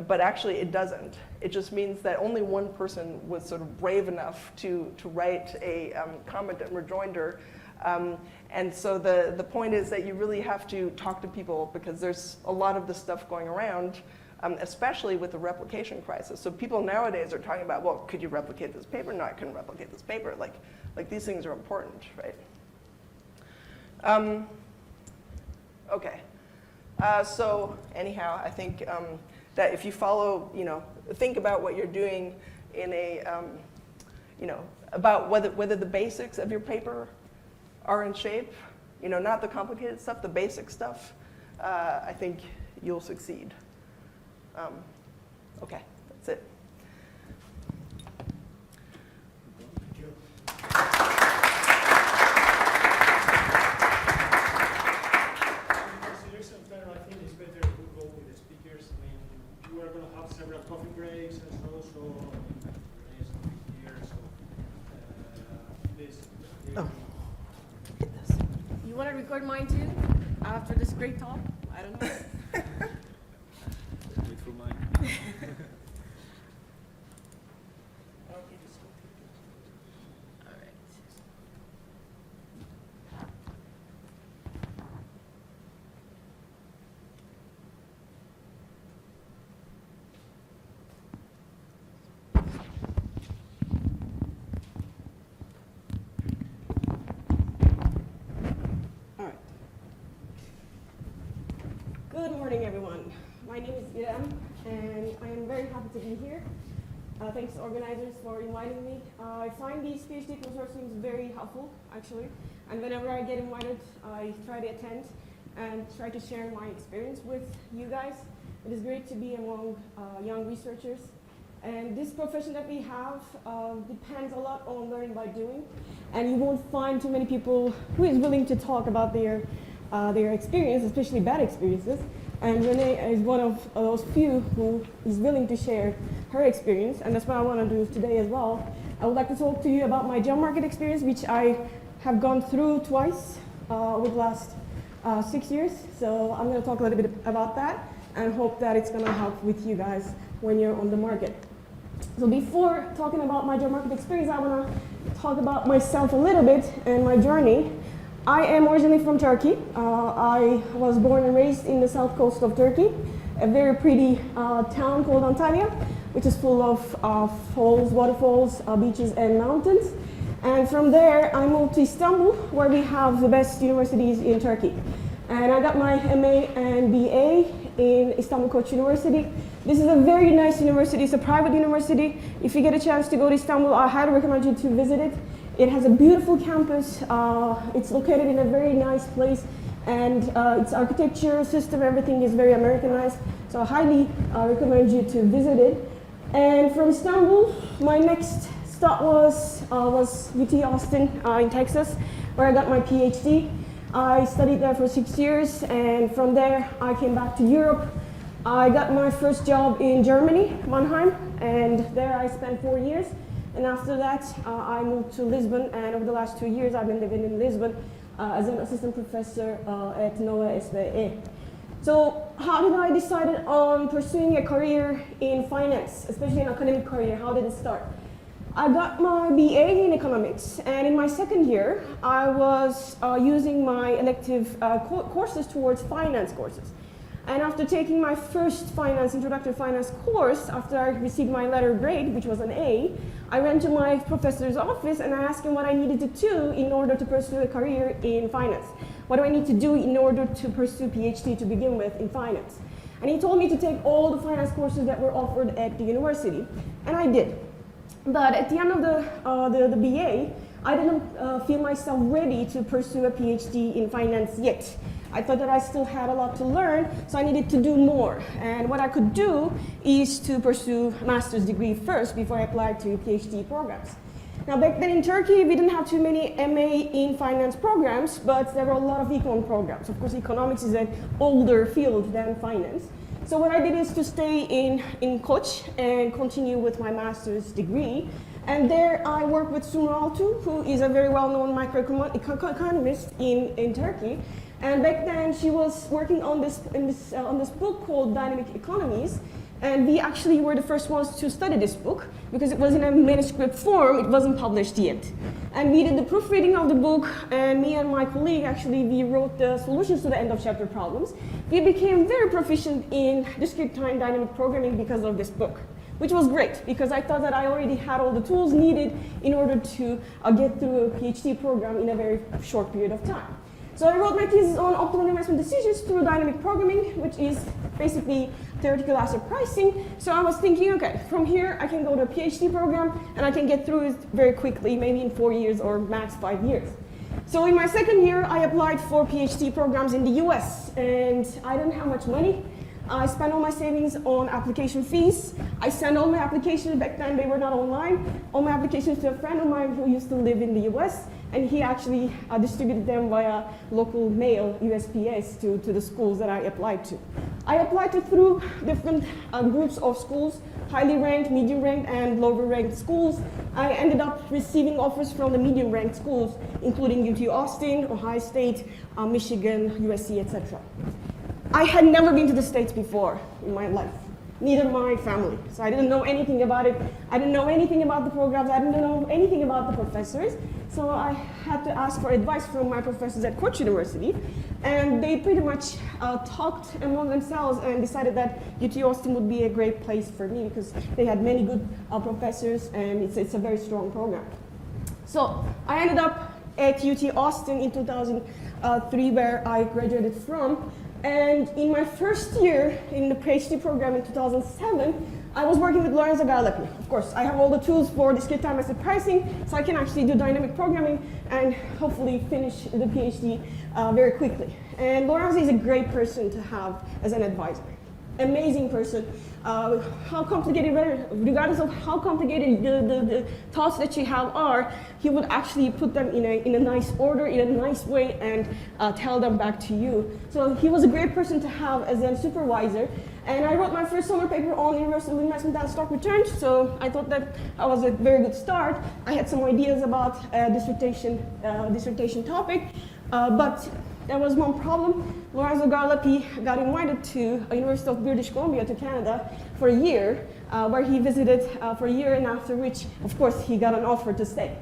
But actually it doesn't. It just means that only one person was sort of brave enough to write a comment and rejoinder. And so the point is that you really have to talk to people because there's a lot of this stuff going around, especially with the replication crisis. So people nowadays are talking about, well, could you replicate this paper? No, I couldn't replicate this paper. Like these things are important, right? Okay. So anyhow, I think that if you follow, think about what you're doing in a, about whether the basics of your paper are in shape, not the complicated stuff, the basic stuff, I think you'll succeed. Okay, that's it. Thank you. Consideration better, I think it's better to go with the speakers. I mean, you are going to have several coffee breaks and so here, so please. Oh. You want to record mine too after this great talk? I don't know. Wait for mine. All right. All right. Good morning, everyone. My name is Irem, and I am very happy to be here. Thanks to organizers for inviting me. I find these PhD consortiums very helpful, actually, and whenever I get invited, I try to attend and try to share my experience with you guys. It is great to be among young researchers, and this profession that we have depends a lot on learning by doing, and you won't find too many people who is willing to talk about their experience, especially bad experiences. And Renee is one of those few who is willing to share her experience, and that's what I want to do today as well. I would like to talk to you about my job market experience, which I have gone through twice over the last 6 years. So I'm going to talk a little bit about that and hope that it's going to help with you guys when you're on the market. So before talking about my job market experience, I want to talk about myself a little bit and my journey. I am originally from Turkey. I was born and raised in the south coast of Turkey, a very pretty town called Antalya, which is full of falls, waterfalls, beaches, and mountains. And from there, I moved to Istanbul, where we have the best universities in Turkey. And I got my MA and BA in Istanbul Koç University. This is a very nice university. It's a private university. If you get a chance to go to Istanbul, I highly recommend you to visit it. It has a beautiful campus. It's located in a very nice place, and its architecture system, everything is very Americanized. So I highly recommend you to visit it. And from Istanbul, my next stop was UT Austin in Texas, where I got my PhD. I studied there for 6 years, and from there I came back to Europe. I got my first job in Germany, Mannheim, and there I spent 4 years. And after that, I moved to Lisbon, and over the last 2 years, I've been living in Lisbon as an assistant professor at Nova SBE. So how did I decide on pursuing a career in finance, especially an academic career? How did it start? I got my BA in economics, and in my second year, I was using my elective courses towards finance courses. And after taking my first introductory finance course, after I received my letter grade, which was an A, I went to my professor's office and I asked him what I needed to do in order to pursue a career in finance. What do I need to do in order to pursue PhD to begin with in finance? And he told me to take all the finance courses that were offered at the university, and I did. But at the end of the BA, I didn't feel myself ready to pursue a PhD in finance yet. I thought that I still had a lot to learn, so I needed to do more. And what I could do is to pursue a master's degree first before I applied to PhD programs. Now back then in Turkey, we didn't have too many MA in finance programs, but there were a lot of econ programs. Of course, economics is an older field than finance. So what I did is to stay in Koç and continue with my master's degree. And there I worked with Sumru Altuğ, who is a very well-known macroeconomist in Turkey. And back then she was working on this book called Dynamic Economies. And we actually were the first ones to study this book because it was in a manuscript form, it wasn't published yet. And we did the proofreading of the book, and me and my colleague actually, we wrote the solutions to the end of chapter problems. We became very proficient in discrete time dynamic programming because of this book, which was great because I thought that I already had all the tools needed in order to get through a PhD program in a very short period of time. So I wrote my thesis on optimal investment decisions through dynamic programming, which is basically theoretical asset pricing. So I was thinking, okay, from here I can go to a PhD program and I can get through it very quickly, maybe in 4 years or max 5 years. So in my second year, I applied for PhD programs in the US, and I didn't have much money. I spent all my savings on application fees. I sent all my applications, back then they were not online, all my applications to a friend of mine who used to live in the US, and he actually distributed them via local mail, USPS, to the schools that I applied to. I applied to through different groups of schools, highly ranked, medium ranked, and lower ranked schools. I ended up receiving offers from the medium ranked schools, including UT Austin, Ohio State, Michigan, USC, etc. I had never been to the States before in my life, neither my family. So I didn't know anything about it. I didn't know anything about the programs. I didn't know anything about the professors. So I had to ask for advice from my professors at Koç University. And they pretty much talked among themselves and decided that UT Austin would be a great place for me because they had many good professors, and it's a very strong program. So I ended up at UT Austin in 2003, where I graduated from. And in my first year in the PhD program in 2007, I was working with Lorenzo Garlepi. Of course, I have all the tools for discrete time method pricing, so I can actually do dynamic programming and hopefully finish the PhD very quickly. And Lorenzo is a great person to have as an advisor. Amazing person. How complicated, regardless of how complicated the thoughts that you have are, he would actually put them in a nice order, in a nice way, and tell them back to you. So he was a great person to have as a supervisor. And I wrote my first summer paper on universal investment and stock returns, so I thought that was a very good start. I had some ideas about dissertation topic, but there was one problem. Lorenzo Garlepi got invited to University of British Columbia to Canada for a year, where he visited for a year, and after which, of course, he got an offer to stay.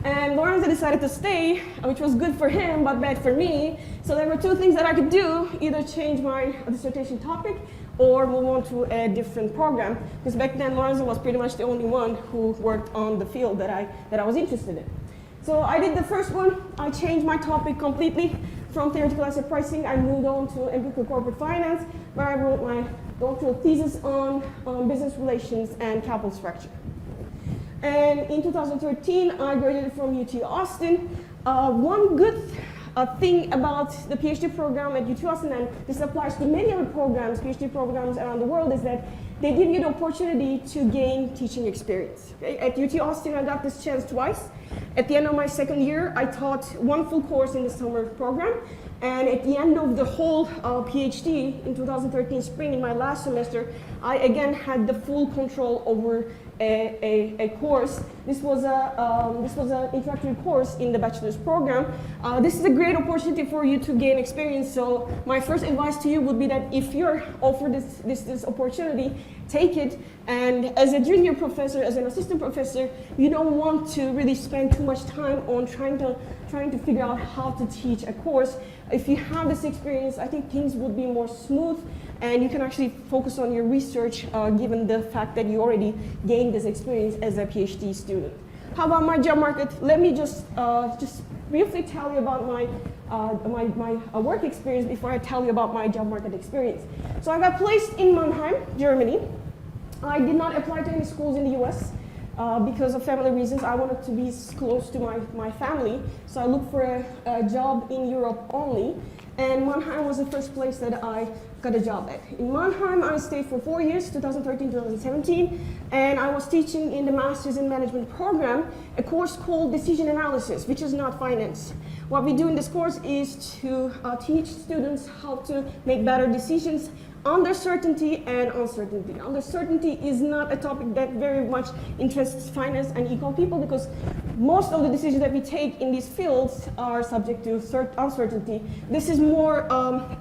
And Lorenzo decided to stay, which was good for him, but bad for me. So there were two things that I could do, either change my dissertation topic or move on to a different program. Because back then, Lorenzo was pretty much the only one who worked on the field that I was interested in. So I did the first one. I changed my topic completely. From theoretical asset pricing, I moved on to empirical corporate finance, where I wrote my doctoral thesis on business relations and capital structure. And in 2013, I graduated from UT Austin. One good thing about the PhD program at UT Austin, and this applies to many other programs, PhD programs around the world, is that they give you the opportunity to gain teaching experience. Okay? At UT Austin, I got this chance twice. At the end of my second year, I taught one full course in the summer program. And at the end of the whole PhD in 2013 spring, in my last semester, I again had the full control over a course. This was an introductory course in the bachelor's program. This is a great opportunity for you to gain experience. So my first advice to you would be that if you're offered this opportunity, take it. And as a junior professor, as an assistant professor, you don't want to really spend too much time on trying to figure out how to teach a course. If you have this experience, I think things would be more smooth, and you can actually focus on your research given the fact that you already gained this experience as a PhD student. How about my job market? Let me just briefly tell you about my work experience before I tell you about my job market experience. So I got placed in Mannheim, Germany. I did not apply to any schools in the US because of family reasons. I wanted to be close to my family, so I looked for a job in Europe only. And Mannheim was the first place that I got a job at. In Mannheim, I stayed for 4 years, 2013, 2017, and I was teaching in the Masters in Management program, a course called Decision Analysis, which is not finance. What we do in this course is to teach students how to make better decisions under certainty and uncertainty. Under certainty is not a topic that very much interests finance and econ people, because most of the decisions that we take in these fields are subject to uncertainty. This is more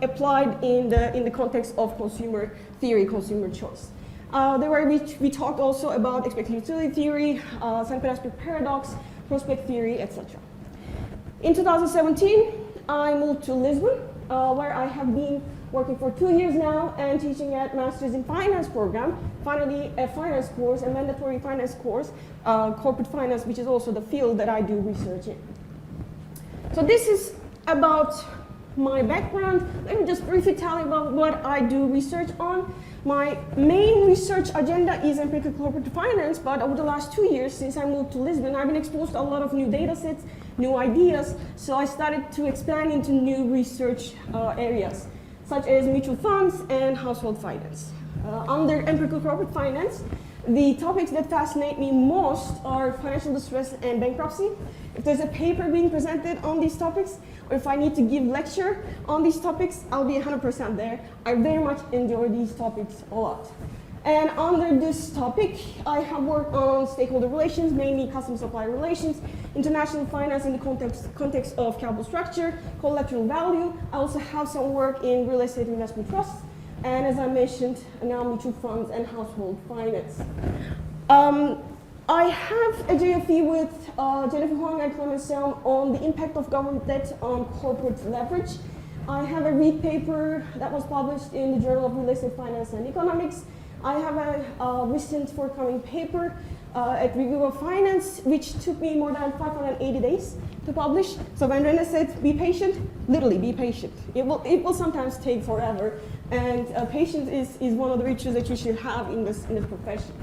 applied in the context of consumer theory, consumer choice. We talked also about expected utility theory, Saint-Petersburg paradox, prospect theory, etc. In 2017, I moved to Lisbon, where I have been working for 2 years now and teaching at Masters in Finance program, finally a finance course, a mandatory finance course, corporate finance, which is also the field that I do research in. So this is about my background. Let me just briefly tell you about what I do research on. My main research agenda is empirical corporate finance, but over the last 2 years, since I moved to Lisbon, I've been exposed to a lot of new data sets, new ideas, so I started to expand into new research areas, such as mutual funds and household finance. Under empirical corporate finance, the topics that fascinate me most are financial distress and bankruptcy. If there's a paper being presented on these topics, or if I need to give lecture on these topics, I'll be 100% there. I very much enjoy these topics a lot. And under this topic, I have worked on stakeholder relations, mainly customer-supplier relations, international finance in the context of capital structure, collateral value. I also have some work in real estate investment trusts, and as I mentioned, now mutual funds and household finance. I have a JFE with Jennifer Huang and Clemens Selm on the impact of government debt on corporate leverage. I have a read paper that was published in the Journal of Real Estate Finance and Economics. I have a recent forthcoming paper at Review of Finance, which took me more than 580 days to publish. So when Rene said, be patient, literally be patient. It will sometimes take forever, and patience is one of the virtues that you should have in this profession.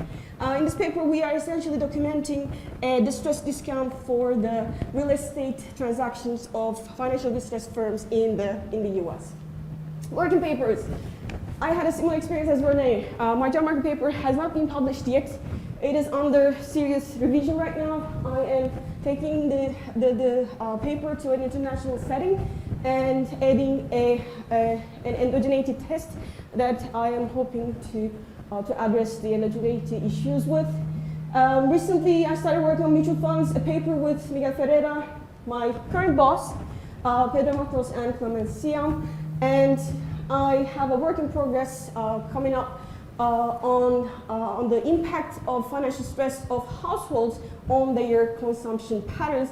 In this paper, we are essentially documenting a distress discount for the real estate transactions of financial distress firms in the US. Working papers. I had a similar experience as Rene. My job market paper has not been published yet. It is under serious revision right now. I am taking the paper to an international setting and adding an endogeneity test that I am hoping to address the endogeneity issues with. Recently, I started working on mutual funds, a paper with Miguel Ferreira, my current boss, Pedro Matos, and Clement Siam, and I have a work in progress coming up on the impact of financial stress of households on their consumption patterns.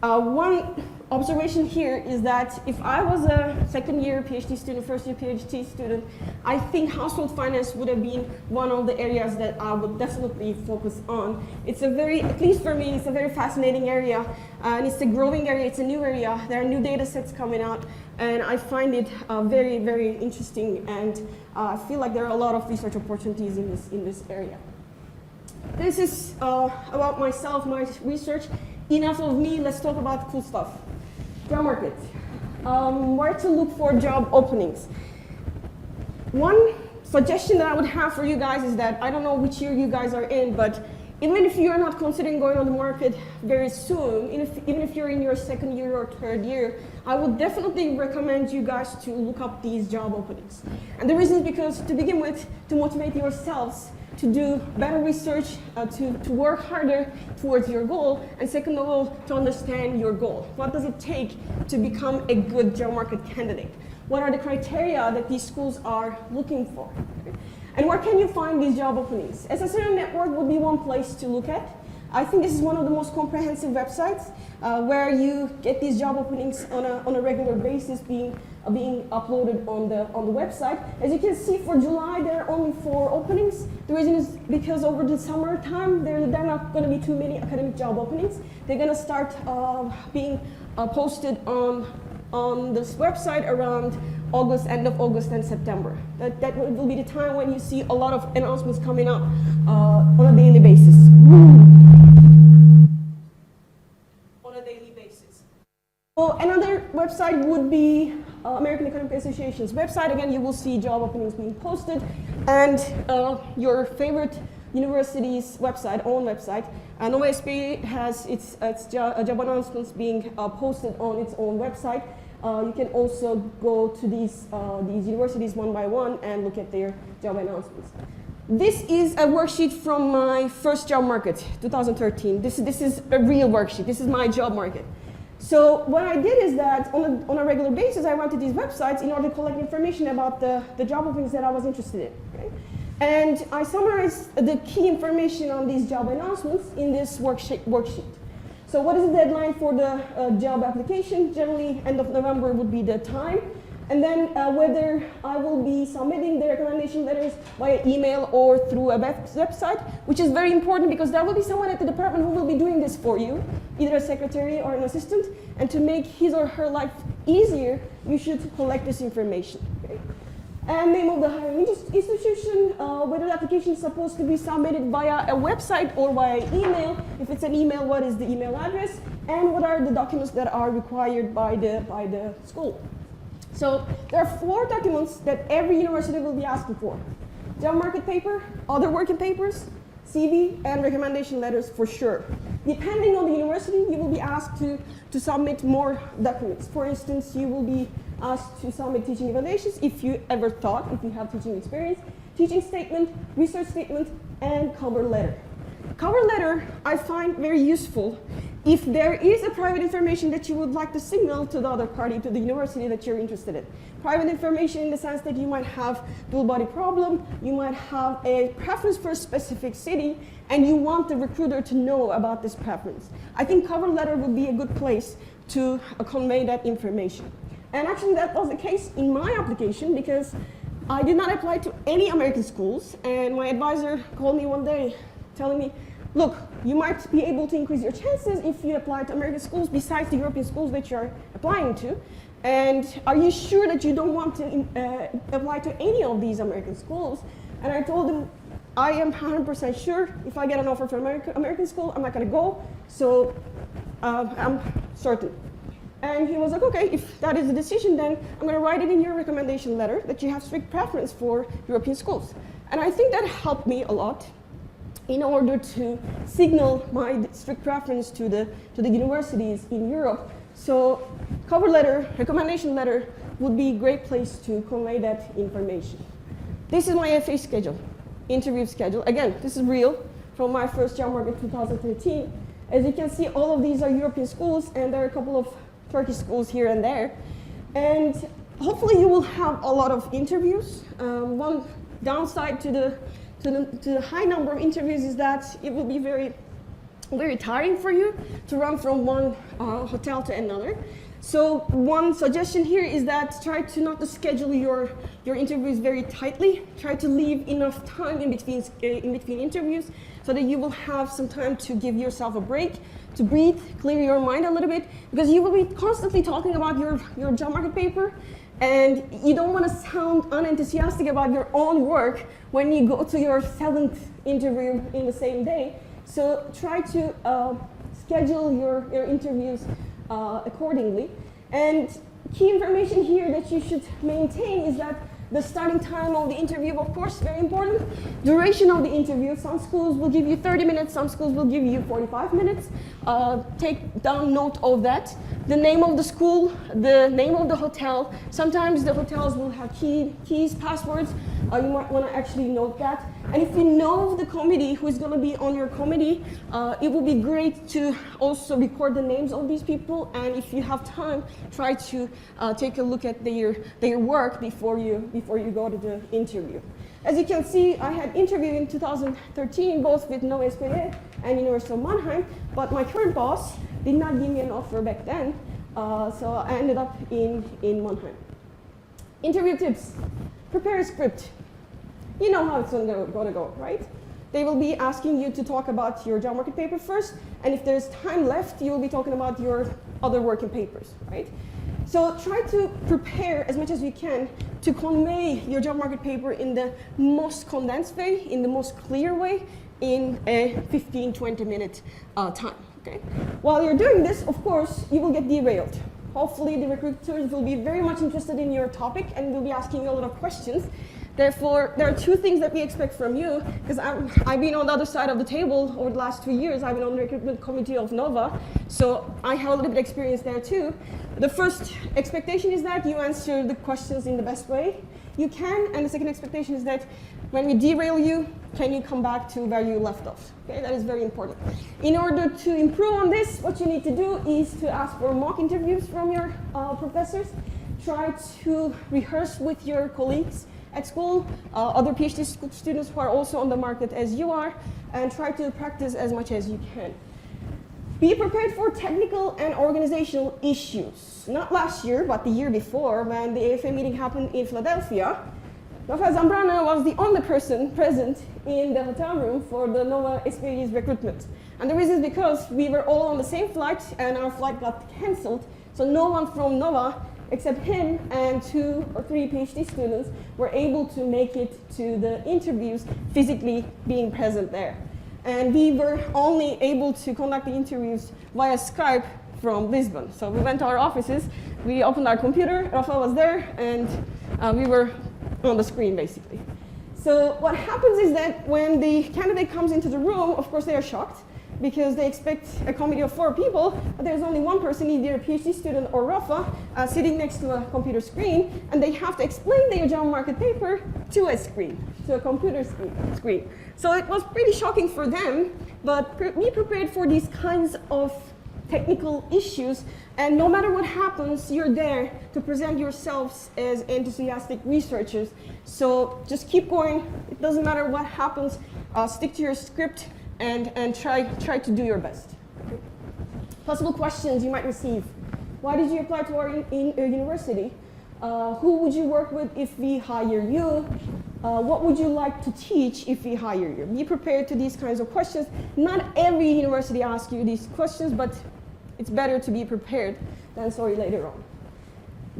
One observation here is that if I was a second year PhD student, first year PhD student, I think household finance would have been one of the areas that I would definitely focus on. It's a very, at least for me, it's a very fascinating area, and it's a growing area, it's a new area. There are new data sets coming out, and I find it very, very interesting, and I feel like there are a lot of research opportunities in this area. This is about myself, my research. Enough of me, let's talk about cool stuff. Job market. Where to look for job openings. One suggestion that I would have for you guys is that, I don't know which year you guys are in, but even if you're not considering going on the market very soon, even if you're in your second year or third year, I would definitely recommend you guys to look up these job openings. And the reason is because, to begin with, to motivate yourselves to do better research, to work harder towards your goal, and second of all, to understand your goal. What does it take to become a good job market candidate? What are the criteria that these schools are looking for? And where can you find these job openings? SSRM Network would be one place to look at. I think this is one of the most comprehensive websites where you get these job openings on a regular basis being uploaded on the website. As you can see, for July, there are only 4 openings. The reason is because over the summertime, there are not going to be too many academic job openings. They're going to start being posted on this website around August, end of August and September. That will be the time when you see a lot of announcements coming up on a daily basis. So another website would be American Economic Association's website. Again, you will see job openings being posted, and your favorite university's own website. Nova SP has its job announcements being posted on its own website. You can also go to these universities one by one and look at their job announcements. This is a worksheet from my first job market, 2013. This is a real worksheet. This is my job market. So what I did is that on a regular basis, I went to these websites in order to collect information about the job openings that I was interested in. Okay? And I summarized the key information on these job announcements in this worksheet. So what is the deadline for the job application? Generally, end of November would be the time. And then whether I will be submitting the recommendation letters via email or through a website, which is very important because there will be someone at the department who will be doing this for you, either a secretary or an assistant. And to make his or her life easier, you should collect this information. Okay? And name of the hiring institution, whether the application is supposed to be submitted via a website or via email. If it's an email, what is the email address? And what are the documents that are required by the school? So there are 4 documents that every university will be asking for. Job market paper, other working papers, CV, and recommendation letters for sure. Depending on the university, you will be asked to submit more documents. For instance, you will be asked to submit teaching evaluations if you ever taught, if you have teaching experience, teaching statement, research statement, and cover letter. Cover letter I find very useful if there is a private information that you would like to signal to the other party, to the university that you're interested in. Private information in the sense that you might have dual body problem, you might have a preference for a specific city, and you want the recruiter to know about this preference. I think cover letter would be a good place to convey that information. And actually that was the case in my application because I did not apply to any American schools, and my advisor called me one day telling me, look, you might be able to increase your chances if you apply to American schools besides the European schools that you're applying to. And are you sure that you don't want to apply to any of these American schools? And I told him, I am 100% sure if I get an offer from American school, I'm not going to go. So I'm certain. And he was like, okay, if that is the decision, then I'm going to write it in your recommendation letter that you have strict preference for European schools. And I think that helped me a lot in order to signal my strict preference to the universities in Europe. So cover letter, recommendation letter would be a great place to convey that information. This is my FA schedule, interview schedule. Again, this is real from my first job market 2013. As you can see, all of these are European schools, and there are a couple of Turkish schools here and there. And hopefully you will have a lot of interviews. One downside to the high number of interviews is that it will be very tiring for you to run from one hotel to another. So one suggestion here is that try to not to schedule your interviews very tightly. Try to leave enough time in between interviews so that you will have some time to give yourself a break, to breathe, clear your mind a little bit, because you will be constantly talking about your job market paper, and you don't want to sound unenthusiastic about your own work when you go to your 7th interview in the same day. So try to schedule your interviews accordingly. And key information here that you should maintain is that the starting time of the interview, of course, very important. Duration of the interview, some schools will give you 30 minutes, some schools will give you 45 minutes. Take down note of that. The name of the school, the name of the hotel. Sometimes the hotels will have keys, passwords. You might want to actually note that. And if you know the committee who is going to be on your committee, it will be great to also record the names of these people. And if you have time, try to take a look at their work before you go to the interview. As you can see, I had interviewed in 2013, both with Nova SPE and University of Mannheim, but my current boss did not give me an offer back then, so I ended up in Mannheim. Interview tips: prepare a script. You know how it's going to go, right? They will be asking you to talk about your job market paper first, and if there's time left, you will be talking about your other working papers, right? So try to prepare as much as you can to convey your job market paper in the most condensed way, in the most clear way, in a 15-20 minute time, okay? While you're doing this, of course, you will get derailed. Hopefully the recruiters will be very much interested in your topic and will be asking you a lot of questions. Therefore, there are two things that we expect from you, because I've been on the other side of the table over the last 2 years. I've been on the recruitment committee of Nova, so I have a little bit of experience there too. The first expectation is that you answer the questions in the best way you can, and the second expectation is that when we derail you, can you come back to where you left off? Okay, that is very important. In order to improve on this, what you need to do is to ask for mock interviews from your professors. Try to rehearse with your colleagues at school, other PhD students who are also on the market as you are, and try to practice as much as you can. Be prepared for technical and organizational issues. Not last year, but the year before, when the AFA meeting happened in Philadelphia, Rafael Zambrana was the only person present in the hotel room for the Nova SPE's recruitment. And the reason is because we were all on the same flight, and our flight got canceled, so no one from Nova except him and 2 or 3 PhD students were able to make it to the interviews physically being present there. And we were only able to conduct the interviews via Skype from Lisbon. So we went to our offices, we opened our computer, Rafael was there, and we were on the screen basically. So what happens is that when the candidate comes into the room, of course they are shocked, because they expect a committee of 4 people, but there's only one person, either a PhD student or Rafa, sitting next to a computer screen, and they have to explain their job market paper to a screen, to a computer screen. So it was pretty shocking for them, but be prepared for these kinds of technical issues, and no matter what happens, you're there to present yourselves as enthusiastic researchers. So just keep going, it doesn't matter what happens, stick to your script, and try to do your best. Possible questions you might receive. Why did you apply to our university? Who would you work with if we hire you? what would you like to teach if we hire you? Be prepared to these kinds of questions. Not every university asks you these questions, but it's better to be prepared than sorry later on.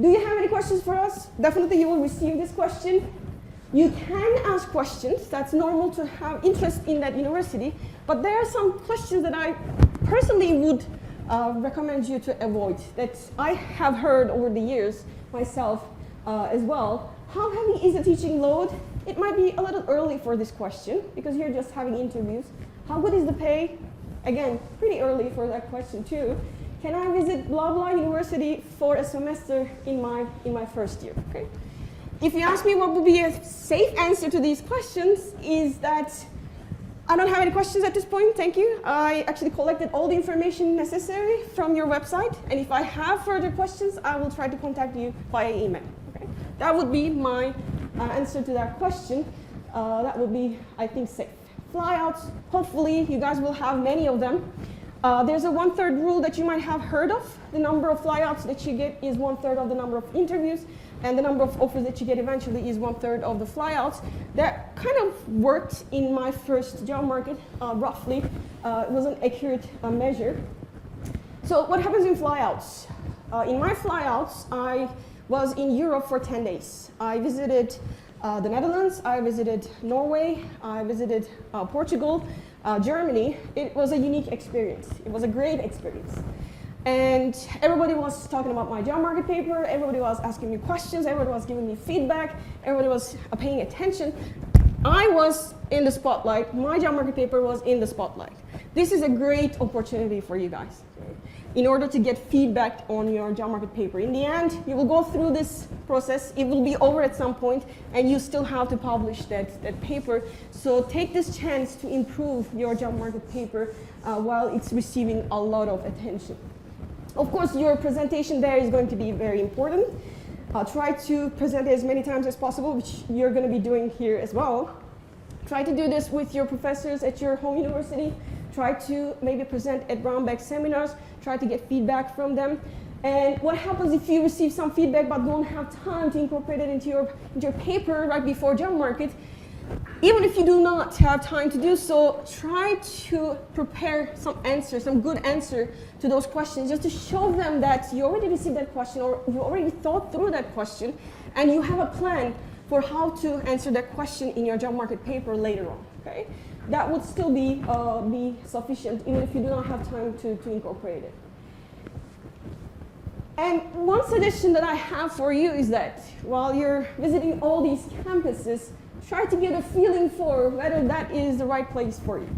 Do you have any questions for us? Definitely you will receive this question. You can ask questions. That's normal to have interest in that university. But there are some questions that I personally would recommend you to avoid, that I have heard over the years myself as well. How heavy is the teaching load? It might be a little early for this question because you're just having interviews. How good is the pay? Again, pretty early for that question too. Can I visit blah blah university for a semester in my first year? Okay. If you ask me what would be a safe answer to these questions, is that I don't have any questions at this point, thank you. I actually collected all the information necessary from your website, and if I have further questions, I will try to contact you via email. Okay? That would be my answer to that question. That would be, I think, safe. Flyouts, hopefully you guys will have many of them. There's a 1/3 rule that you might have heard of. The number of flyouts that you get is 1/3 of the number of interviews, and the number of offers that you get eventually is 1/3 of the flyouts. That kind of worked in my first job market, roughly. It was an accurate measure. So what happens in flyouts? In my flyouts, I was in Europe for 10 days. I visited the Netherlands, I visited Norway, I visited Portugal, Germany. It was a unique experience. It was a great experience. And everybody was talking about my job market paper, everybody was asking me questions, everybody was giving me feedback, everybody was paying attention. I was in the spotlight, my job market paper was in the spotlight. This is a great opportunity for you guys in order to get feedback on your job market paper. In the end, you will go through this process, it will be over at some point, and you still have to publish that paper. So take this chance to improve your job market paper while it's receiving a lot of attention. Of course, your presentation there is going to be very important. Try to present it as many times as possible, which you're going to be doing here as well. Try to do this with your professors at your home university. Try to maybe present at Brownback seminars. Try to get feedback from them. And what happens if you receive some feedback but don't have time to incorporate it into your paper right before job market? Even if you do not have time to do so, try to prepare some answers, some good answer to those questions, just to show them that you already received that question or you already thought through that question and you have a plan for how to answer that question in your job market paper later on. Okay? That would still be sufficient even if you do not have time to incorporate it. And one suggestion that I have for you is that while you're visiting all these campuses, try to get a feeling for whether that is the right place for you.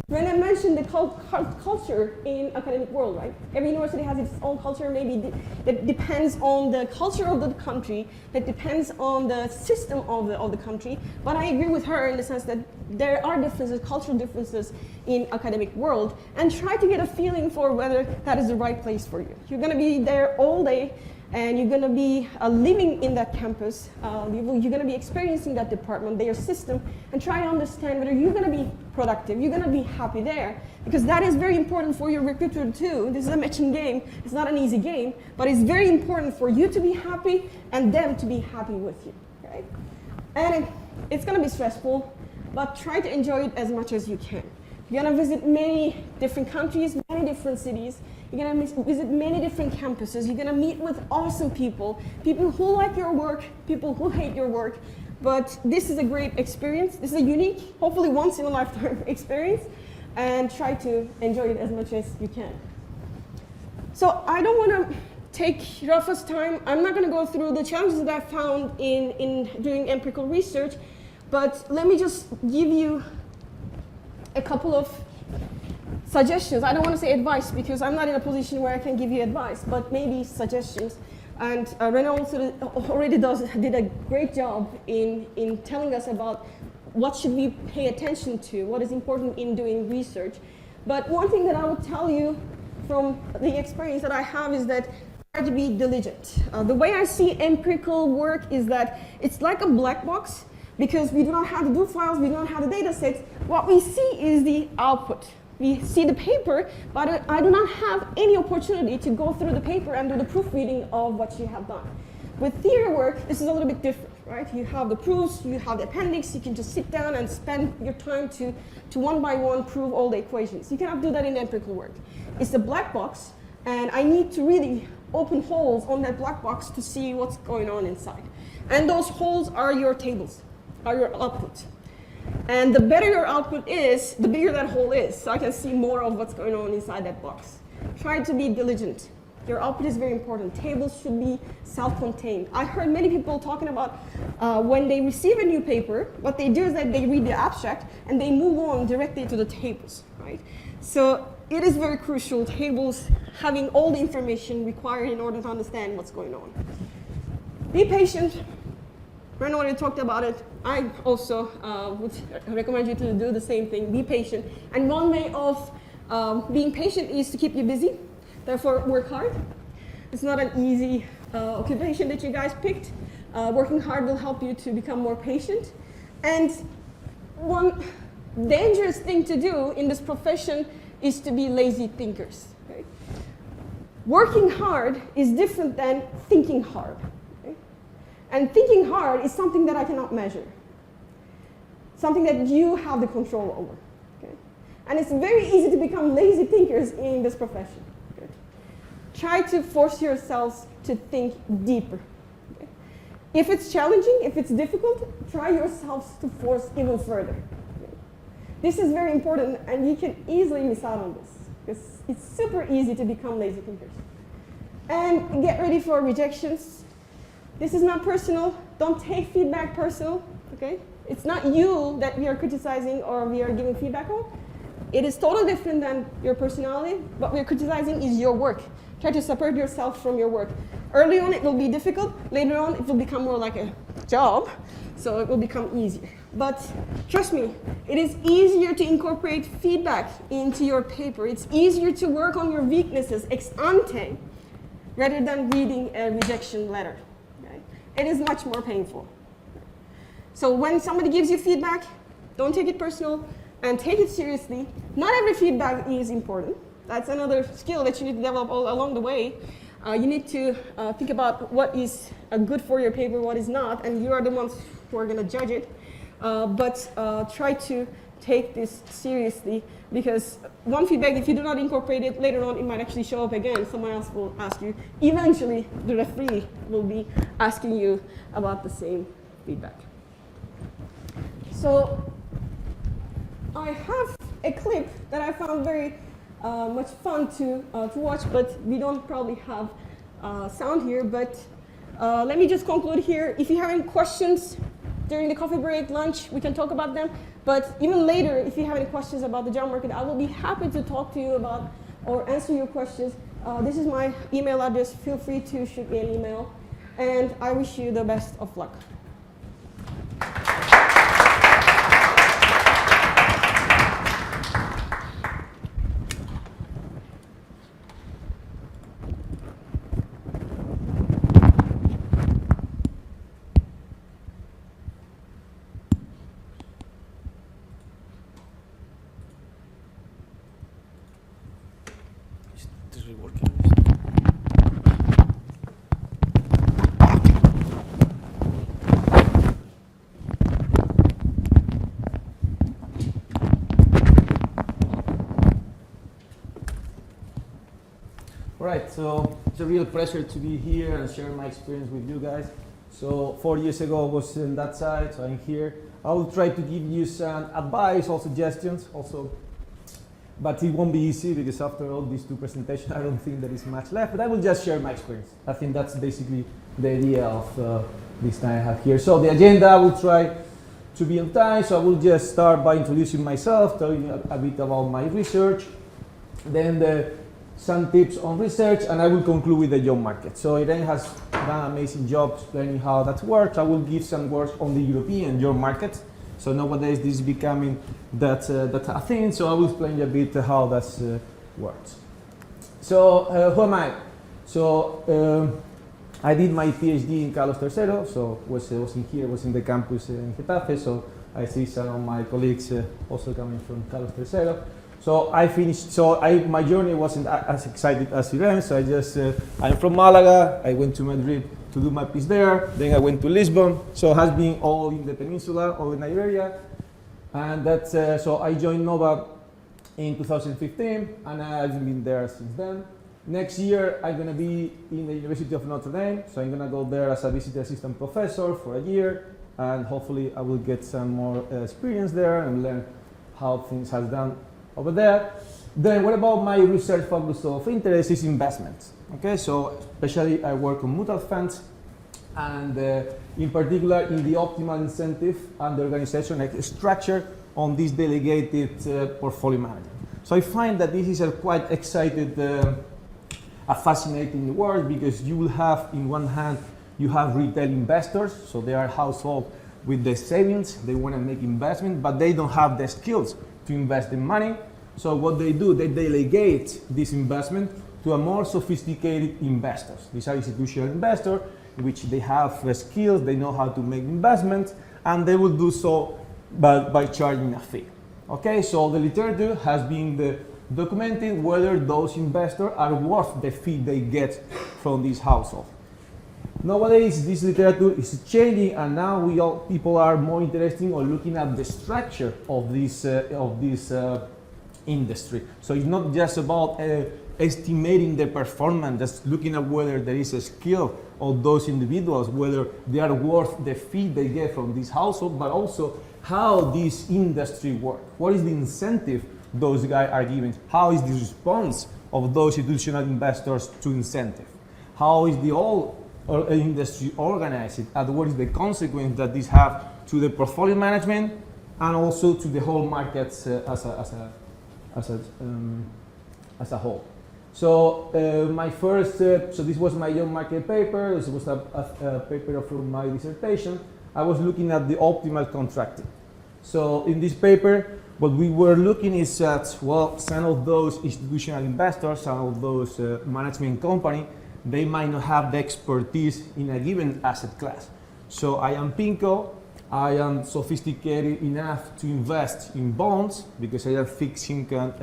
When I mentioned the culture in academic world, right? Every university has its own culture, maybe that depends on the culture of the country, that depends on the system of the country. But I agree with her in the sense that there are differences, cultural differences in academic world, and try to get a feeling for whether that is the right place for you. You're gonna be there all day, and you're going to be living in that campus, you're going to be experiencing that department, their system, and try to understand whether you're going to be productive, you're going to be happy there, because that is very important for your recruiter too. This is a matching game, it's not an easy game, but it's very important for you to be happy and them to be happy with you, okay? And it's going to be stressful, but try to enjoy it as much as you can. You're going to visit many different countries, many different cities. You're going to visit many different campuses. You're going to meet with awesome people, people who like your work, people who hate your work. But this is a great experience. This is a unique, hopefully once in a lifetime experience. And try to enjoy it as much as you can. So I don't want to take Rafa's time. I'm not going to go through the challenges that I found in doing empirical research. But let me just give you a couple of suggestions. I don't want to say advice because I'm not in a position where I can give you advice, but maybe suggestions. And Renaud also already did a great job in telling us about what should we pay attention to, what is important in doing research. But one thing that I would tell you from the experience that I have is that try to be diligent. The way I see empirical work is that it's like a black box because we do not have the do files, we don't have the data sets. What we see is the output. We see the paper, but I do not have any opportunity to go through the paper and do the proofreading of what you have done. With theory work, this is a little bit different. right? You have the proofs, you have the appendix, you can just sit down and spend your time to one by one prove all the equations. You cannot do that in empirical work. It's a black box, and I need to really open holes on that black box to see what's going on inside. And those holes are your tables, are your output. And the better your output is, the bigger that hole is, so I can see more of what's going on inside that box. Try to be diligent. Your output is very important. Tables should be self-contained. I heard many people talking about when they receive a new paper, what they do is that they read the abstract and they move on directly to the tables, right? So it is very crucial, tables having all the information required in order to understand what's going on. Be patient. Brent already talked about it. I also would recommend you to do the same thing. Be patient. And one way of being patient is to keep you busy. Therefore, work hard. It's not an easy occupation that you guys picked. Working hard will help you to become more patient. And one dangerous thing to do in this profession is to be lazy thinkers. Okay? Working hard is different than thinking hard. Okay? And thinking hard is something that I cannot measure. Something that you have the control over. Okay? And it's very easy to become lazy thinkers in this profession. Okay? Try to force yourselves to think deeper. Okay? If it's challenging, if it's difficult, try yourselves to force even further. Okay? This is very important, and you can easily miss out on this, because it's super easy to become lazy thinkers. And get ready for rejections. This is not personal. Don't take feedback personal, okay? It's not you that we are criticizing or we are giving feedback on. It is totally different than your personality. What we are criticizing is your work. Try to separate yourself from your work. Early on, it will be difficult. Later on, it will become more like a job, so it will become easier. But trust me, it is easier to incorporate feedback into your paper. It's easier to work on your weaknesses ex ante rather than reading a rejection letter. Okay? It is much more painful. So when somebody gives you feedback, don't take it personal and take it seriously. Not every feedback is important. That's another skill that you need to develop all along the way. You need to think about what is good for your paper, what is not, and you are the ones who are going to judge it. But try to take this seriously, because one feedback, if you do not incorporate it, later on it might actually show up again. Someone else will ask you. Eventually, the referee will be asking you about the same feedback. So I have a clip that I found very much fun to watch, but we don't probably have sound here. But let me just conclude here. If you have any questions during the coffee break, lunch, we can talk about them. But even later, if you have any questions about the job market, I will be happy to talk to you about or answer your questions. This is my email address. Feel free to shoot me an email. And I wish you the best of luck. This is working. Right, so it's a real pleasure to be here and share my experience with you guys. So 4 years ago I was on that side, so I'm here. I will try to give you some advice or suggestions also, but it won't be easy because after all these two presentations I don't think there is much left, but I will just share my experience. I think that's basically the idea of this time I have here. So the agenda, I will try to be on time, so I will just start by introducing myself, telling you a bit about my research, then some tips on research, and I will conclude with the job market. So Irene has done an amazing job explaining how that works. I will give some words on the European job market. So nowadays this is becoming that a thing, so I will explain a bit how that works. So who am I? So I did my PhD in Carlos III, so was in the campus in Getafe, so I see some of my colleagues also coming from Carlos III. So I finished, my journey wasn't as exciting as Irene, so I'm from Malaga, I went to Madrid to do my piece there. Then I went to Lisbon. So it has been all in the peninsula, all in Iberia. And that's, so I joined Nova in 2015, and I've been there since then. Next year, I'm going to be in the University of Notre Dame, so I'm going to go there as a visiting assistant professor for a year, and hopefully I will get some more experience there and learn how things have done over there. Then what about my research focus of interest is investments. Okay, so especially I work on mutual funds, and in particular in the optimal incentive and the organization structure on this delegated portfolio management. So I find that this is a quite excited, a fascinating world, because you will have, in one hand, you have retail investors, so they are household with the savings, they want to make investment, but they don't have the skills to invest in money. So what they do, they delegate this investment to a more sophisticated investors. These are institutional investors, which they have the skills, they know how to make investments, and they will do so by charging a fee. Okay, so the literature has been documenting whether those investors are worth the fee they get from this household. Nowadays, this literature is changing, and now people are more interested in looking at the structure of this industry. So it's not just about estimating the performance, just looking at whether there is a skill of those individuals, whether they are worth the fee they get from this household, but also how this industry works. What is the incentive those guys are giving? How is the response of those institutional investors to incentive? How is the whole industry organized, and what is the consequence that this have to the portfolio management and also to the whole markets as a whole? So my first, so this was my young market paper. This was a paper from my dissertation. I was looking at the optimal contracting. So in this paper, what we were looking is that, well, some of those institutional investors, some of those management company, they might not have the expertise in a given asset class. So I am PIMCO, I am sophisticated enough to invest in bonds because I am fixed income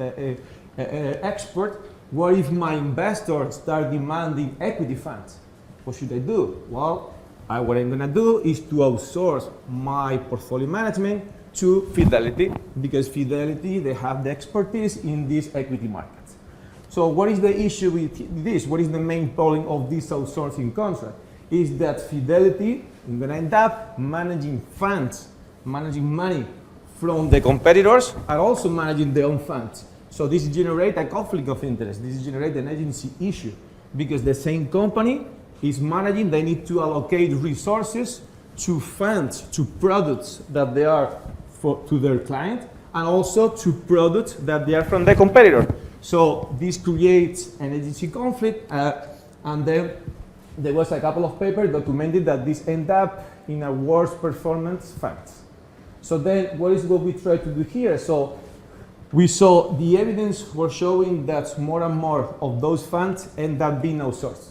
expert. What if my investors start demanding equity funds? What should I do? Well, what I'm gonna do is to outsource my portfolio management to Fidelity, because Fidelity, they have the expertise in these equity markets. So what is the issue with this? What is the main problem of this outsourcing contract? Is that Fidelity is gonna end up managing funds, managing money from the competitors, and also managing their own funds. So this generates a conflict of interest. This generates an agency issue, because the same company is managing, they need to allocate resources to funds, to products that they are to their client, and also to products that they are from the competitor. So this creates an agency conflict, and then there was a couple of papers documented that this end up in a worse performance funds. So then what is what we try to do here? So we saw the evidence was showing that more and more of those funds end up being outsourced.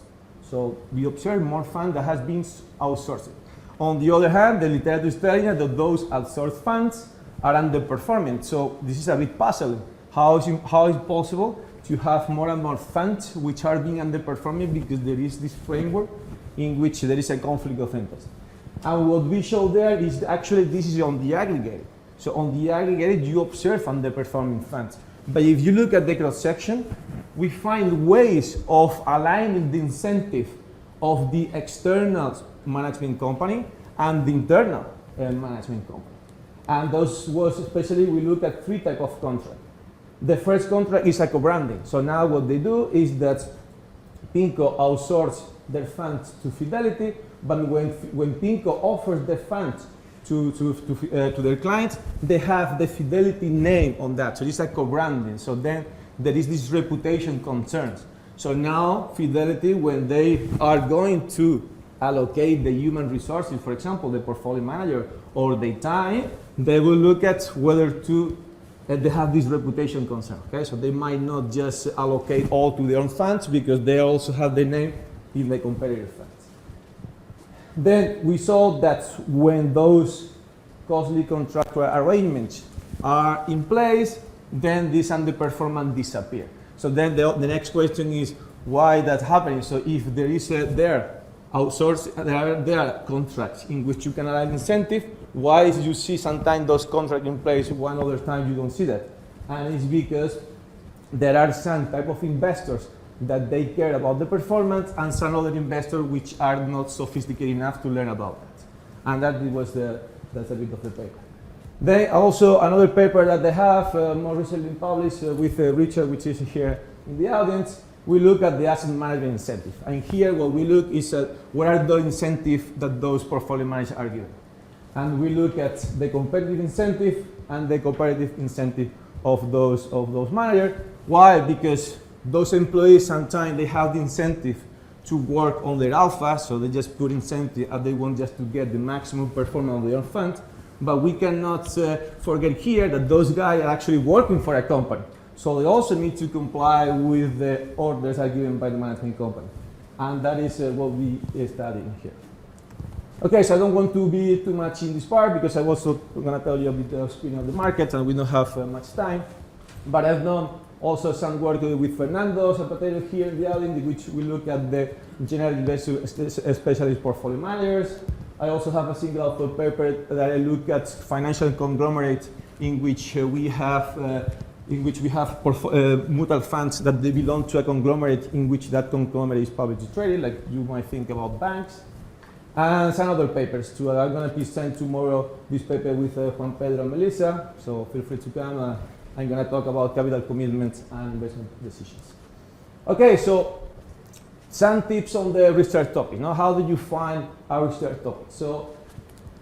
So we observe more funds that has been outsourced. On the other hand, the literature is telling us that those outsourced funds are underperforming. So this is a bit puzzling. How is it possible to have more and more funds which are being underperforming, because there is this framework in which there is a conflict of interest? And what we show there is actually this is on the aggregated. So on the aggregated, you observe underperforming funds. But if you look at the cross-section, we find ways of aligning the incentive of the external management company and the internal management company. And those was especially, we look at three types of contract. The first contract is a co-branding. So now what they do is that PIMCO outsources their funds to Fidelity, but when PIMCO offers the funds to their clients, they have the Fidelity name on that. So it's a co-branding. So then there is this reputation concerns. So now Fidelity, when they are going to allocate the human resources, for example, the portfolio manager or the time, they will look at whether they have this reputation concern. Okay, so they might not just allocate all to their own funds, because they also have the name in the competitor funds. Then we saw that when those costly contractual arrangements are in place, then this underperformance disappears. So then the next question is why that's happening. So if there is there are contracts in which you can align incentive. Why is you see sometimes those contracts in place, one other time you don't see that? And it's because there are some type of investors that they care about the performance and some other investors which are not sophisticated enough to learn about that. And that's a bit of the paper. They also, another paper that they have, more recently published with Richard, which is here in the audience, we look at the asset management incentive. And here what we look is what are the incentives that those portfolio managers are given. And we look at the competitive incentive and the comparative incentive of those managers. Why? Because those employees sometimes they have the incentive to work on their alpha, so they just put incentive and they want just to get the maximum performance on their fund. But we cannot forget here that those guys are actually working for a company. So they also need to comply with the orders are given by the management company. And that is what we study here. Okay, so I don't want to be too much in this part because I'm also going to tell you a bit of spinning of the market and we don't have much time. But I've done also some work with Fernando Zapatero here in the audience, in which we look at the general investor specialist portfolio managers. I also have a single author paper that I look at financial conglomerate in which we have mutual funds that they belong to a conglomerate in which that conglomerate is publicly traded, like you might think about banks. And some other papers too. I'm going to present tomorrow this paper with Juan Pedro and Melissa, so feel free to come. I'm going to talk about capital commitments and investment decisions. Okay, so some tips on the research topic. Now, how do you find a research topic? So,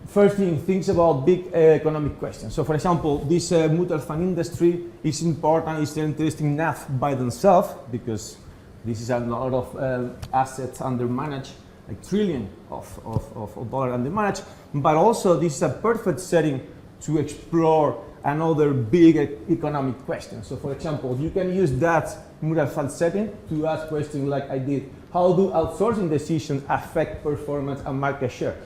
first thing, think about big economic questions. So, for example, this mutual fund industry is important, it's interesting enough by themselves because this is a lot of assets under managed, like trillion of dollars under managed, but also this is a perfect setting to explore another big economic question. So for example, you can use that mutual fund setting to ask questions like I did. How do outsourcing decisions affect performance and market share?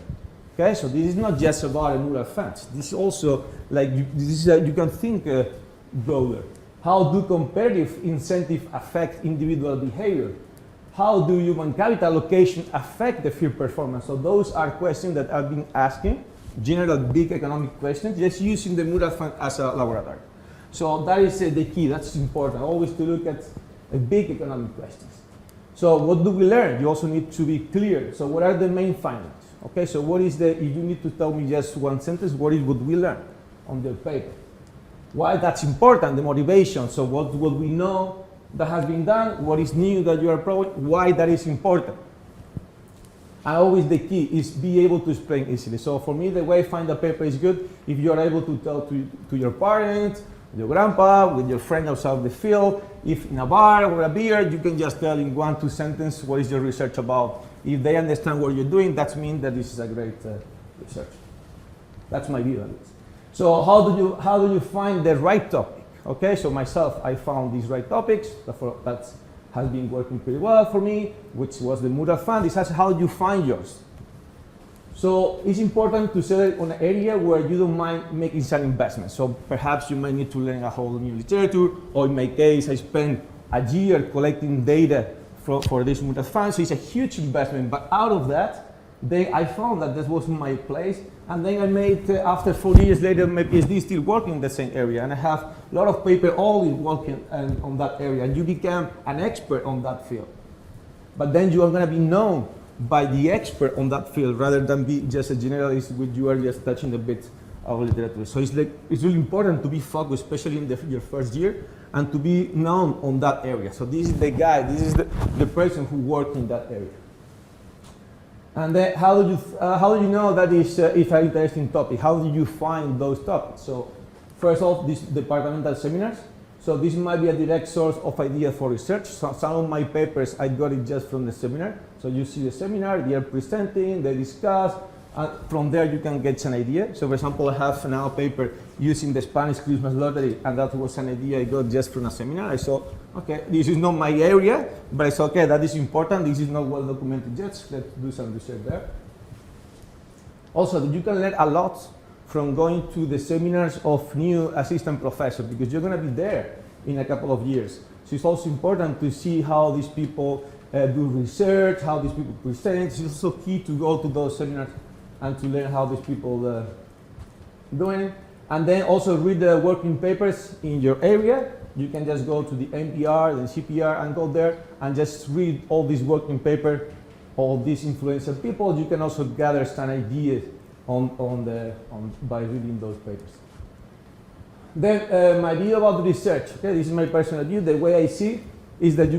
Okay, so this is not just about a mutual funds. This is also like, you can think broader. How do competitive incentives affect individual behavior? How do human capital allocation affect the firm performance? So those are questions that I've been asking. General big economic questions, just using the mutual fund as a laboratory. So that is the key, that's important, always to look at big economic questions. So what do we learn? You also need to be clear. So what are the main findings? Okay, so what is if you need to tell me just one sentence, what is what we learn on the paper? Why that's important, the motivation. So what we know that has been done, what is new that you are probing, why that is important. And always the key is be able to explain easily. So for me, the way I find the paper is good if you are able to tell to your parents, your grandpa, with your friend outside the field. If in a bar or a beer, you can just tell in 1-2 sentences what is your research about. If they understand what you're doing, that means that this is a great research. That's my view on this. So how do you find the right topic? Okay, so myself, I found these right topics. That's has been working pretty well for me, which was the mutual fund. This is how you find yours. So it's important to set it on an area where you don't mind making some investments. So perhaps you might need to learn a whole new literature, or in my case, I spent a year collecting data for this mutual fund. So it's a huge investment, but out of that, I found that this was my place, and then I made, after 4 years later, my PhD still working in the same area, and I have a lot of paper always working on that area, and you become an expert on that field. But then you are going to be known by the expert on that field, rather than be just a generalist which you are just touching a bit of literature. So it's really important to be focused, especially in your first year, and to be known on that area. So this is the guy, this is the person who worked in that area. And then how do you know that is if an interesting topic? How do you find those topics? So first off, these departmental seminars. So this might be a direct source of ideas for research. So some of my papers, I got it just from the seminar. So you see the seminar, they are presenting, they discuss, and from there you can get an idea. So for example, I have now a paper using the Spanish Christmas lottery, and that was an idea I got just from a seminar. I saw, okay, this is not my area, but I saw, okay, that is important, this is not well documented yet, so let's do some research there. Also, you can learn a lot from going to the seminars of new assistant professors, because you're going to be there in a couple of years. So it's also important to see how these people do research, how these people present. It's also key to go to those seminars and to learn how these people doing it. And then also read the working papers in your area. You can just go to the NPR, the CPR, and go there and just read all these working paper, all these influential people. You can also gather some ideas by reading those papers. Then my view about research. Okay, this is my personal view. The way I see is that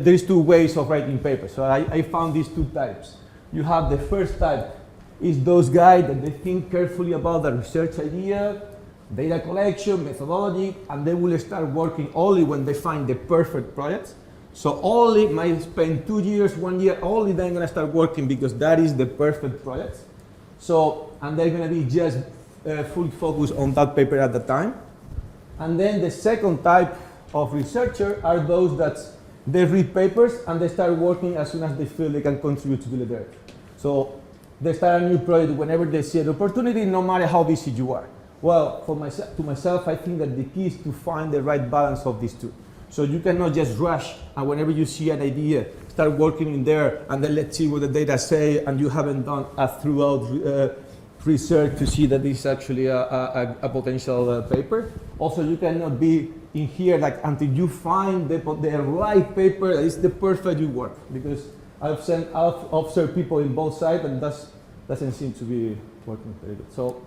there's two ways of writing papers. So I found these two types. You have the first type is those guys that they think carefully about the research idea, data collection, methodology, and they will start working only when they find the perfect project. So only might spend 2 years, 1 year, only then gonna start working because that is the perfect project. So, and they're gonna be just full focus on that paper at the time. And then the second type of researcher are those that they read papers and they start working as soon as they feel they can contribute to the literature. So they start a new project whenever they see an opportunity, no matter how busy you are. Well, to myself, I think that the key is to find the right balance of these two. So you cannot just rush and whenever you see an idea, start working in there and then let's see what the data say and you haven't done a throughout research to see that this is actually a potential paper. Also, you cannot be in here like until you find the right paper that is the perfect work, because I've observed people in both sides and that doesn't seem to be working very good. So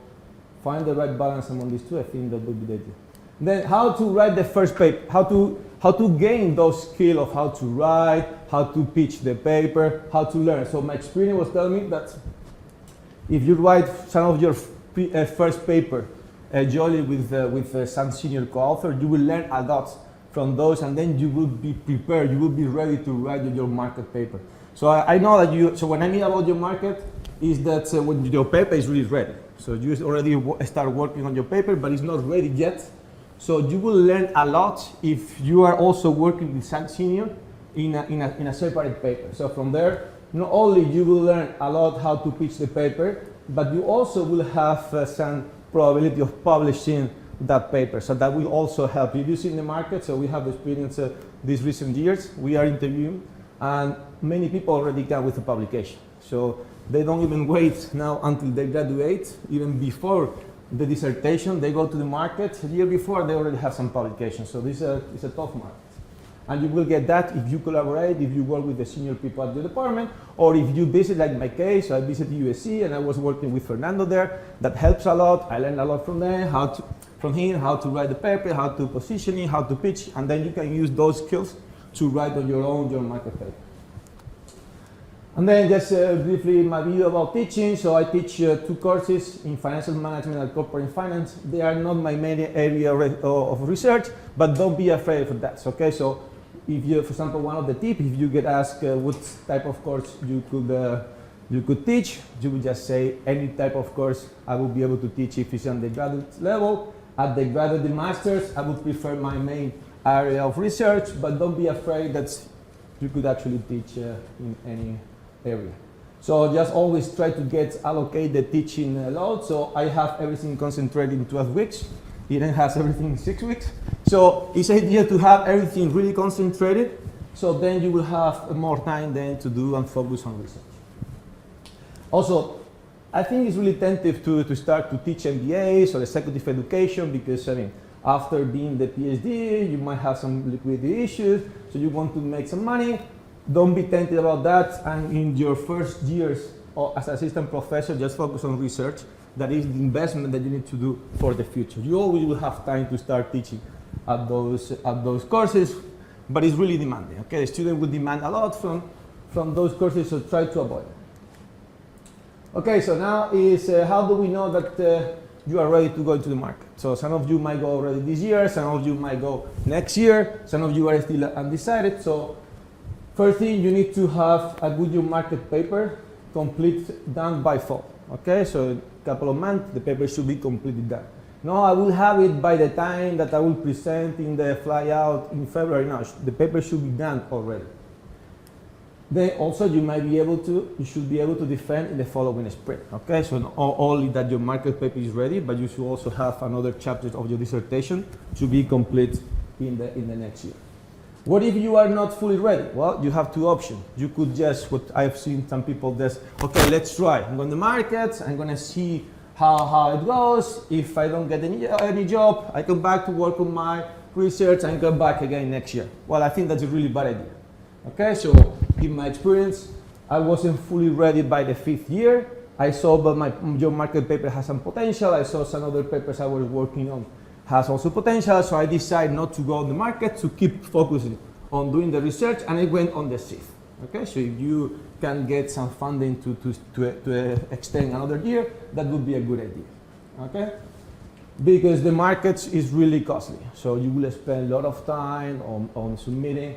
find the right balance among these two. I think that would be the idea. Then how to write the first paper, how to gain those skills of how to write, how to pitch the paper, how to learn. So my experience was telling me that if you write some of your first paper jointly with some senior co-author, you will learn a lot from those, and then you will be prepared, you will be ready to write your market paper. So I know that so when I mean about your market, is that when your paper is really ready. So you already start working on your paper, but it's not ready yet. So you will learn a lot if you are also working with some senior in a separate paper. So from there, not only you will learn a lot how to pitch the paper, but you also will have some probability of publishing that paper. So that will also help you. If you see in the market, so we have experienced these recent years, we are interviewing, and many people already come with a publication. So they don't even wait now until they graduate, even before the dissertation, they go to the market. A year before, they already have some publications. So this is a tough market. And you will get that if you collaborate, if you work with the senior people at the department, or if you visit, like in my case, I visited USC and I was working with Fernando there. That helps a lot. I learned a lot from them, from him, how to write the paper, how to position it, how to pitch, and then you can use those skills to write on your own your market paper. And then just briefly my view about teaching. So I teach 2 courses in financial management and corporate finance. They are not my main area of research, but don't be afraid of that. Okay, so if you, for example, one of the tips, if you get asked what type of course you could teach, you would just say any type of course I will be able to teach if it's on the graduate level. At the graduate masters, I would prefer my main area of research, but don't be afraid that you could actually teach in any area. So just always try to allocate the teaching load. So I have everything concentrated in 12 weeks. Eden has everything in 6 weeks. So it's idea to have everything really concentrated. So then you will have more time then to do and focus on research. Also, I think it's really tempting to start to teach MBAs or executive education because, I mean, after being the PhD, you might have some liquidity issues, so you want to make some money. Don't be tempted about that, and in your first years as assistant professor, just focus on research. That is the investment that you need to do for the future. You always will have time to start teaching at those courses, but it's really demanding. Okay, the student will demand a lot from those courses, so try to avoid it. Okay, so now is how do we know that you are ready to go into the market? So some of you might go already this year, some of you might go next year, some of you are still undecided. So first thing, you need to have a good market paper done by fall. Okay, so a couple of months, the paper should be completely done. No, I will have it by the time that I will present in the fly out in February. No, the paper should be done already. Then also you should be able to defend in the following spring. Okay, so not only that your market paper is ready, but you should also have another chapter of your dissertation to be complete in the next year. What if you are not fully ready? Well, you have two options. You could just, what I've seen some people just, okay, let's try. I'm going to market, I'm going to see how it goes. If I don't get any job, I come back to work on my research and come back again next year. Well, I think that's a really bad idea. Okay, so in my experience, I wasn't fully ready by the 5th year. I saw that my job market paper has some potential. I saw some other papers I was working on has also potential, so I decided not to go on the market, to keep focusing on doing the research, and I went on the 6th. Okay, so if you can get some funding to extend another year, that would be a good idea. Okay, because the market is really costly, so you will spend a lot of time on submitting,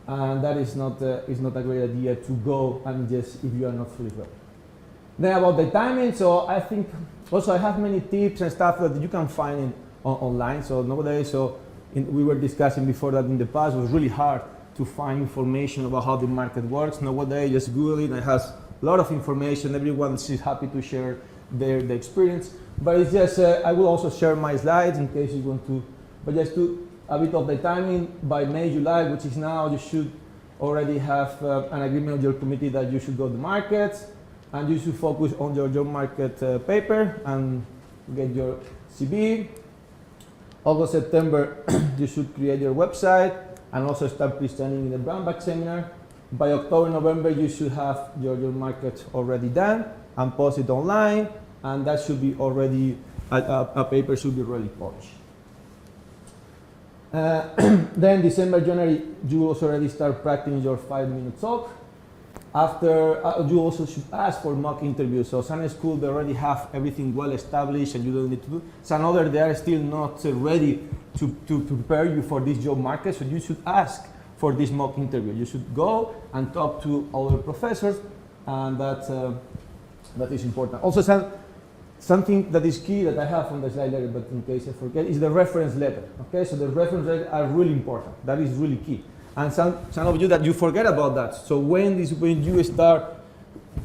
and that is not a great idea to go and just if you are not fully ready. Then about the timing, so I think also I have many tips and stuff that you can find online. So nowadays, we were discussing before that in the past, it was really hard to find information about how the market works. Nowadays, just Google it, it has a lot of information. Everyone is happy to share their experience. But it's just, I will also share my slides in case you want to, but just to a bit of the timing, by May, July, which is now, you should already have an agreement with your committee that you should go to markets, and you should focus on your job market paper and get your CV. August, September, you should create your website and also start presenting in the Brown Bag seminar. By October, November, you should have your market already done and post it online, and that should be already, a paper should be really polished. Then December, January, you also already start practicing your 5-minute talk. After, you also should ask for mock interviews. So some schools, they already have everything well established and you don't need to do. Some others, they are still not ready to prepare you for this job market. So you should ask for this mock interview. You should go and talk to other professors, and that is important. Also, something that is key that I have on the slide later, but in case I forget, is the reference letter. Okay, so the reference letters are really important. That is really key. And some of you that you forget about that. So when you start,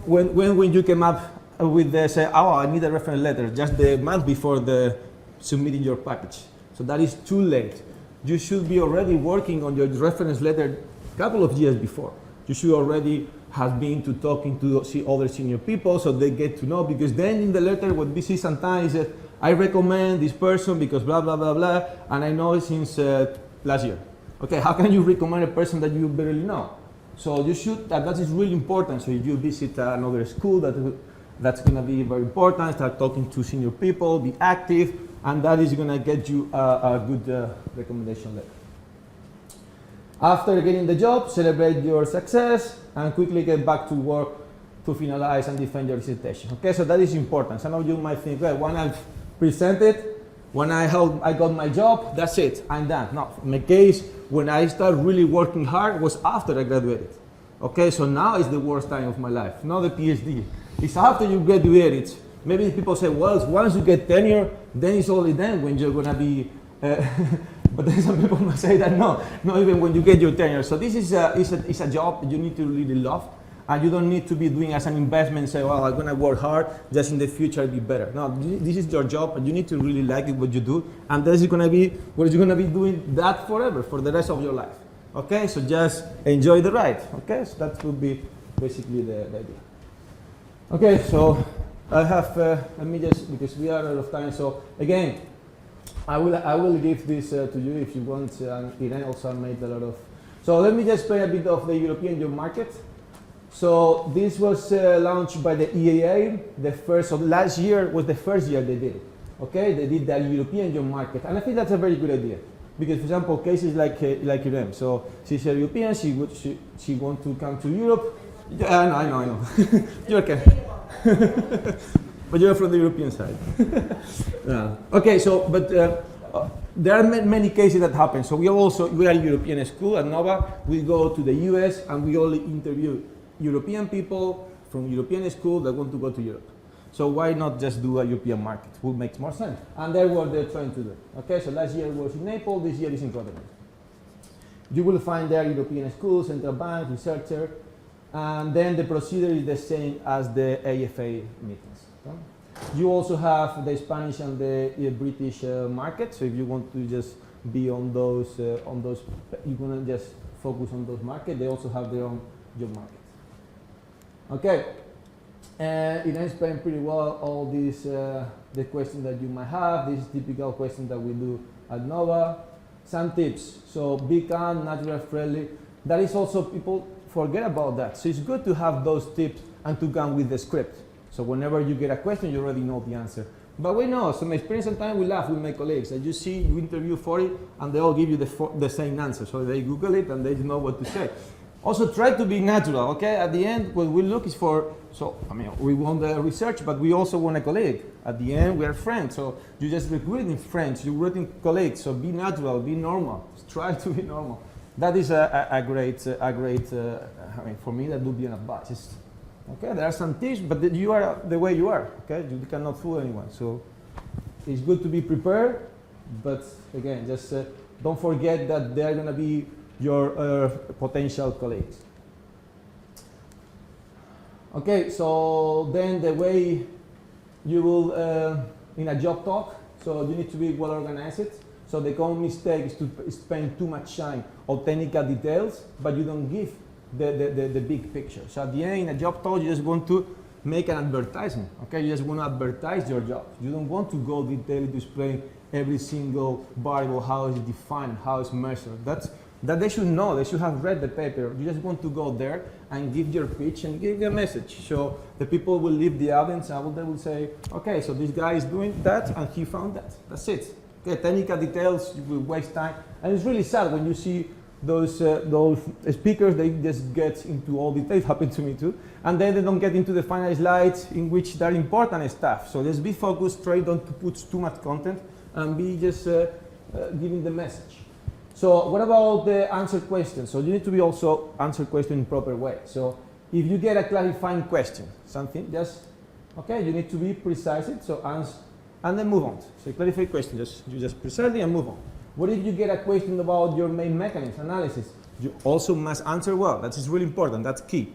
when you came up with the say, oh, I need a reference letter, just the month before the submitting your package. So that is too late. You should be already working on your reference letter a couple of years before. You should already have been to talking to see other senior people so they get to know, because then in the letter what we see sometimes is I recommend this person because blah, blah, blah, blah, and I know it since last year. Okay, how can you recommend a person that you barely know? So you should, that is really important. So if you visit another school, that's going to be very important. Start talking to senior people, be active, and that is going to get you a good recommendation letter. After getting the job, celebrate your success and quickly get back to work to finalize and defend your dissertation. Okay, so that is important. Some of you might think, well, when I've presented, when I got my job, that's it, I'm done. No, in my case, when I started really working hard was after I graduated. Okay, so now is the worst time of my life, not the PhD. It's after you graduated. Maybe people say, well, once you get tenure, then it's only then when you're gonna be, but then some people might say that no, not even when you get your tenure. So this is a job you need to really love. And you don't need to be doing as an investment, say, well, I'm gonna work hard, just in the future I'll be better. No, this is your job, and you need to really like it, what you do, and this is gonna be, what you're gonna be doing that forever, for the rest of your life. Okay, so just enjoy the ride. Okay, so that would be basically the idea. Okay, so I have, let me just, because we are out of time, so again, I will give this to you if you want, and Irene also made a lot of, so let me just play a bit of the European job market. So this was launched by the EAA. Last year was the first year they did it. Okay, they did the European job market, and I think that's a very good idea, because, for example, cases like Irene. So she's a European. She wants to come to Europe. Yeah, I know. You're okay. But you're from the European side. Yeah. Okay, so but there are many cases that happen. So we are a European school at Nova. We go to the US and we only interview European people from European school that want to go to Europe. So why not just do a European market? It would make more sense. And that's what they're trying to do. Okay, so last year was in Naples, this year is in Rotterdam. You will find there European schools, central bank, researcher, and then the procedure is the same as the AFA meetings. Okay? You also have the Spanish and the British market. So if you want to just be on those, you're gonna just focus on those markets. They also have their own job markets. Okay, and it explained pretty well all these the questions that you might have. This is typical questions that we do at Nova. Some tips. So be calm, natural, friendly. That is also, people forget about that. So it's good to have those tips and to come with the script. So whenever you get a question, you already know the answer. But we know, so my experience sometimes we laugh with my colleagues. As you see, you interview 40 and they all give you the same answer. So they Google it and they know what to say. Also try to be natural, okay? At the end, what we look is for, so, I mean, we want the research, but we also want a colleague. At the end, we are friends. So you just recruiting friends, you're recruiting colleagues. So be natural, be normal. Just try to be normal. That is a great, I mean, for me, that would be an advice. It's, okay, there are some tips, but you are the way you are, okay? You cannot fool anyone. So it's good to be prepared, but again, just don't forget that they're gonna be your potential colleagues. Okay, so then the way you will, in a job talk, so you need to be well organized. So the common mistake is to spend too much time on technical details, but you don't give the big picture. So at the end, in a job talk, you just want to make an advertisement, okay? You just want to advertise your job. You don't want to go detailed to explain every single variable, how it's defined, how it's measured. That they should know, they should have read the paper. You just want to go there and give your pitch and give a message. So the people will leave the audience and they will say, okay, so this guy is doing that and he found that. That's it. Okay, technical details, you will waste time. And it's really sad when you see those speakers, they just get into all details, happened to me too, and then they don't get into the final slides in which they're important stuff. So just be focused, try not to put too much content, and be just giving the message. So what about the answer questions? So you need to be also answer question in proper way. So if you get a clarifying question, something, just, okay, you need to be precise it, so answer, and then move on. So clarify question, you just precisely and move on. What if you get a question about your main mechanism analysis? You also must answer well. That is really important. That's key.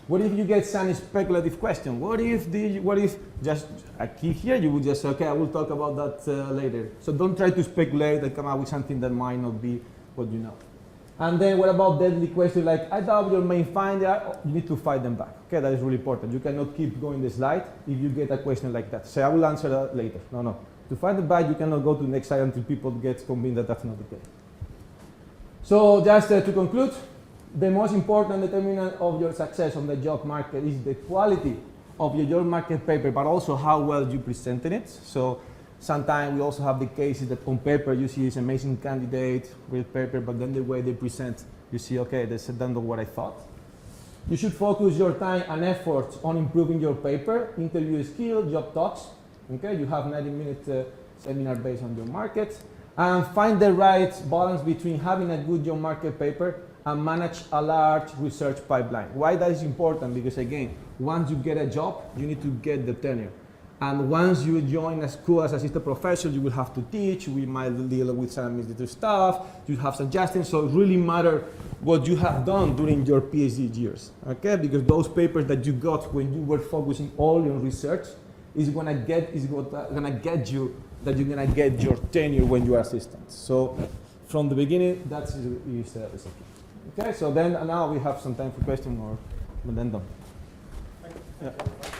What if you get some speculative question? What if just a key here? You would just say, okay, I will talk about that later. So don't try to speculate and come up with something that might not be what you know. And then what about deadly questions like, I doubt your main finder? You need to fight them back. Okay, that is really important. You cannot keep going the slide if you get a question like that. Say, I will answer that later. No. To fight them back, you cannot go to the next slide until people get convinced that that's not the case. So just to conclude, the most important determinant of your success on the job market is the quality of your job market paper, but also how well you presented it. So sometimes we also have the cases that on paper you see this amazing candidate with paper, but then the way they present, you see, okay, they said that's not what I thought. You should focus your time and efforts on improving your paper, interview skills, job talks. Okay, you have 90-minute seminar based on your market, and find the right balance between having a good job market paper and manage a large research pipeline. Why that is important? Because again, once you get a job, you need to get the tenure. And once you join a school as assistant professor, you will have to teach, we might deal with some administrative staff, you have suggestions, so it really matters what you have done during your PhD years, okay? Because those papers that you got when you were focusing all on research is gonna get you that you're gonna get your tenure when you are assistant. So from the beginning, that is the recipe. Okay, so then now we have some time for questions or then done. Thank you. Yeah.